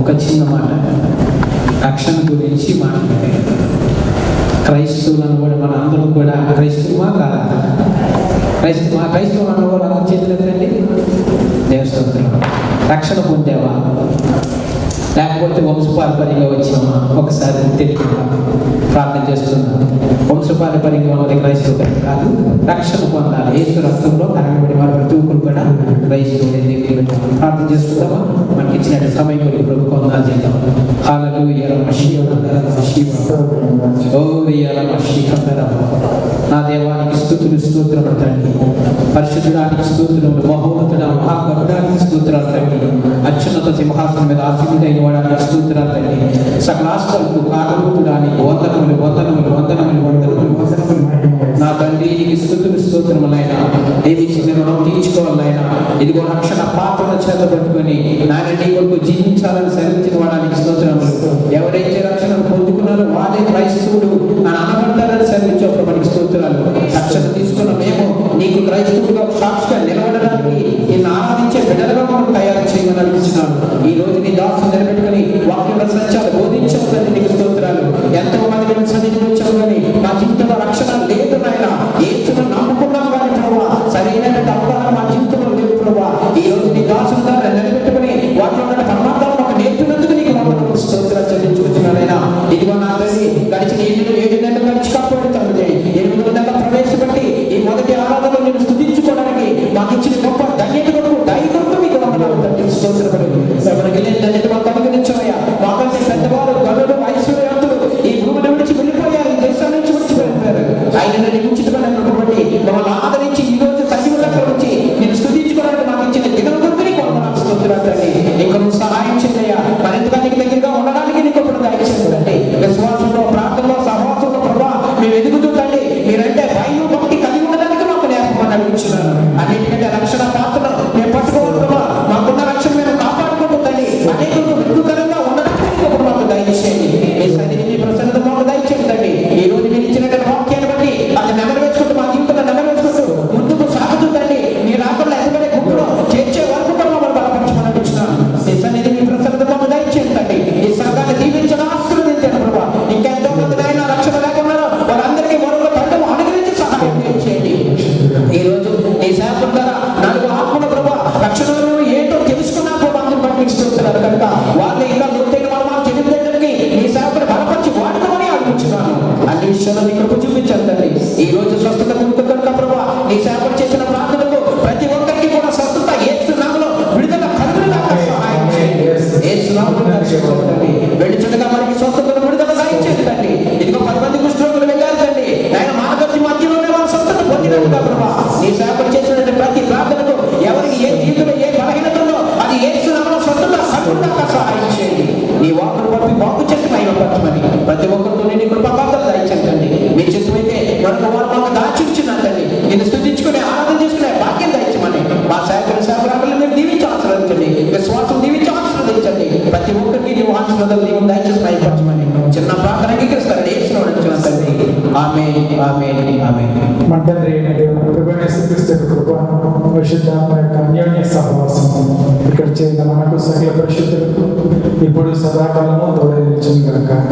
ఒక చిన్న మాట రక్షణ గురించి మాట్లాడే క్రైస్తవులను కూడా మన అందరం కూడా క్రైస్తవమా కాదా? క్రైస్తవులు అన్న వాళ్ళు అలా చేతులెత్తండి. దేవస్తోత్రం. రక్షణ పొందావా లేకపోతే వంశపారంపర్యంగా వచ్చామా? ఒకసారి తెలియకుండా ప్రార్థన చేస్తున్నాం. వంశపారంపర్యంగా ఉన్నది క్రైస్తవుడు కాదు, రక్షణ పొందాలి. యేసు రక్తంలో కరగబడి వారి ప్రతి ఒక్కరు కూడా క్రైస్తవుడే. ప్రార్థన చేస్తున్నామా? మనకి ఇచ్చిన సమయం కొరకు ప్రభు కొందాలు చేద్దాం. హల్లెలూయా నా దేవానికి స్తుతులు స్తోత్రము తండ్రి. పరిశుద్ధుడానికి స్తోత్రములు, మహోన్నతుడ మహాగరుడానికి స్తోత్రాలు తండ్రి. అత్యున్నత సింహాసనం మీద ఆసీనుడైన వాడానికి స్తోత్రాలు తండ్రి. సకల ఆస్తులకు కారణభూతుడానికి వందనములు వందనములు వందనములు వందనములు వందనములు నా తండ్రి. నీకు స్తుతులు స్తోత్రములైనా ఏమి చిన్న రుణం తీర్చుకోవాలైనా ఇదిగో రక్షణ పాత్రల చేత పట్టుకొని నాయన నీ కొరకు జీవించాలని సెలవించిన వాడానికి స్తోత్రములు. ఎవరైతే రక్షణను పొందుకున్నారో వారే క్రైస్తవుడు అని అనబడతారని సెలవించావు మనకి స్తోత్రాలు. రక్షణ తీసుకున్న మేము నీకు క్రైస్తవుడుగా సాక్షిగా నిలబడడానికి నిన్ను ఆరాధించే బిడ్డలుగా మనం తయారు చేయమని అనిపిస్తున్నాను. ఈ రోజు నీ దాసులు నిలబెట్టుకుని వాక్యంలో సత్యాలు బోధించవద్దని నీకు స్తోత్రాలు. ఎంతో మంది మేము సన్నిధికి వచ్చాము కానీ మా జీవితంలో రక్షణ లేదు నాయన. యేసును నమ్ముకున్నాం కానీ ప్రభావ సరైనటువంటి అవగాహన మా జీవితంలో లేదు ప్రభావ. ఈ రోజు నీ దాసులుగా నిలబెట్టుకుని వాటిలో ఉన్న పరమాత్మను మాకు నేర్పినందుకు నీకు నమ్మకం స్తోత్రాలు చెల్లించుకుంటున్నారైనా. ఇదిగో నా తల్లి గడిచిన 7 నెలలు గడిచి కాపాడుతాను. 8 నెలల ప్రవేశపెట్టి ఈ మొదటి ఆరాధనలో నేను స్తుతించుకోవడానికి మాకు ఇచ్చిన గొప్ప ధన్యత కొరకు దయకొరకు మీకు వందనాలు తండ్రి. స్తోత్రపడు ఎవరికి లేని ధన్యత మాకు అనుగ్రహించవయ్యా. మాకంటే పెద్దవారు గనులు ఐశ్వర్యవంతులు ఈ భూమిని విడిచి వెళ్ళిపోయారు, ఈ దేశాన్ని నుంచి విడిచి వెళ్ళిపోయారు. ఆయన నియమించుకున్నాను కాబట్టి మమ్మల్ని ఆదరించి ఈ రోజు సజీవులకు వచ్చి నేను స్తుతించుకోవడానికి మాకు ఇచ్చిన దినం కొరకు నీకు వందనాలు స్తోత్రాలు తండ్రి. ఇంకా నువ్వు సహాయం చేయయ్యా. మరింతగా నీకు దగ్గరగా ఉండడానికి నీకు ఇప్పుడు దయచేయండి. విశ్వాసంలో ప్రార్థనలో సహవాసంలో ప్రభావ మేము ఎదుగుతుందండి. మీరంటే భయం భక్తి కలిగి ఉండడానికి మాకు నేర్పమని అడుగుతున్నాను. అన్నిటికంటే రక్షణ పాత్రను మేము పట్టుకోవాలి ప్రభావ. మాకున్న రక్షణ మేము కాపాడుకుంటుందండి. అనేకులకు వెలుగుకరంగా ఉండడానికి ఇప్పుడు మాకు దయచేయండి. మీ సన్నిధి మీ ప్రసన్నత మాకు దయచేయండి. ఈ రోజు మీరు ఇచ్చినటువంటి వాక్యాన్ని బట్టి అది నెమరవేసుకుంటూ మా జీవితంలో నెమరవేసుకుంటూ ముందుకు సాగుతుందండి. మీరు రాకుండా ఎదుగుడే గుంపులో చేర్చే వరకు కూడా మమ్మల్ని బలపరచమని అడుగుతున్నాను. మీ సన్నిధి మీ ప్రసన్నత మాకు దయచేయండి. ఈ సంఘాన్ని దీవించడం ఆశీర్వదించండి ప్రభావ. ఇంకెంతో మంది ఆయన రక్షణ లేకున్నారో వారందరికీ మరొక తండ్రి అనుగ్రహించి సహాయం చేయండి. ఈ రోజు నీ సేవకుల ద్వారా 4 ఆత్మల ప్రభావ రక్షణలో ఏంటో తెలుసుకున్నా అందరూ పట్టిస్తున్నారు కనుక వాళ్ళు ఇంకా లోతైన మనం తెలియజేయడానికి నీ సేవకుని బలపరిచి వాడుకోమని అడుగుతున్నాను. అన్ని విషయాల్లో నీ కృప చూపించండి. ఈ రోజు స్వస్థత పొందుతుంది కనుక ప్రభావ నీ సేవకుడు చేసిన ప్రార్థనకు ప్రతి ఒక్కరికి కూడా స్వస్థత యేసు నామములో విడుదల కలుగునుగాక సహాయం చేయండి. యేసు నామములో రక్షించండి. వెళ్ళుచుండగా మనకి స్వస్థతను విడుదల దయచేయండి. ఇదిగో 10 మంది కుష్ఠరోగులు వెళ్ళారు తండ్రి. ఆయన మానవతి మధ్యలోనే వాళ్ళు స్వస్థత పొందినట్టుగా ప్రభావ నీ సేవకుడు చేసిన ప్రతి ప్రార్థనకు ఎవరికి ఏ జీవితంలో ఏ బలహీనత ఉందో అది యేసు నామములో స్వస్థత కలుగునుగాక సహాయం చేయండి. నీ వాక్కును బట్టి బాగు చేసి మహిమపరచమని ప్రతి ఒక్కరితో నీ కృపపాత్రలు దయచేయండి. మీ చిత్తమైతే మరొక వారు మాకు దాచించున్నారండి. నేను స్తుతించుకునే ఆరాధన చేసుకునే భాగ్యం దయచేయమని మా సేవకులను మీరు దీవించి ఆశీర్వదించండి. విశ్వాసం దీవించి ఆశీర్వదించండి. ప్రతి ఒక్కరికి నీవు ఆశీర్వాదాలు నీవు దయచేసి మహిమపరచమని చిన్న ప్రార్థన అంగీకరిస్తారని యేసునామములో తండ్రి. ఆమేన్ ఆమేన్ ఆమేన్. మన తండ్రి అయిన దేవుని ప్రభువైన యేసుక్రీస్తు యొక్క కృప, పరిశుద్ధాత్మ యొక్క అన్యోన్య సహవాసం ఇక్కడ చేరిన మనకు సకల పరిశుద్ధులకు ఇప్పుడు సదాకాలము తోడై నిలిచును గాక.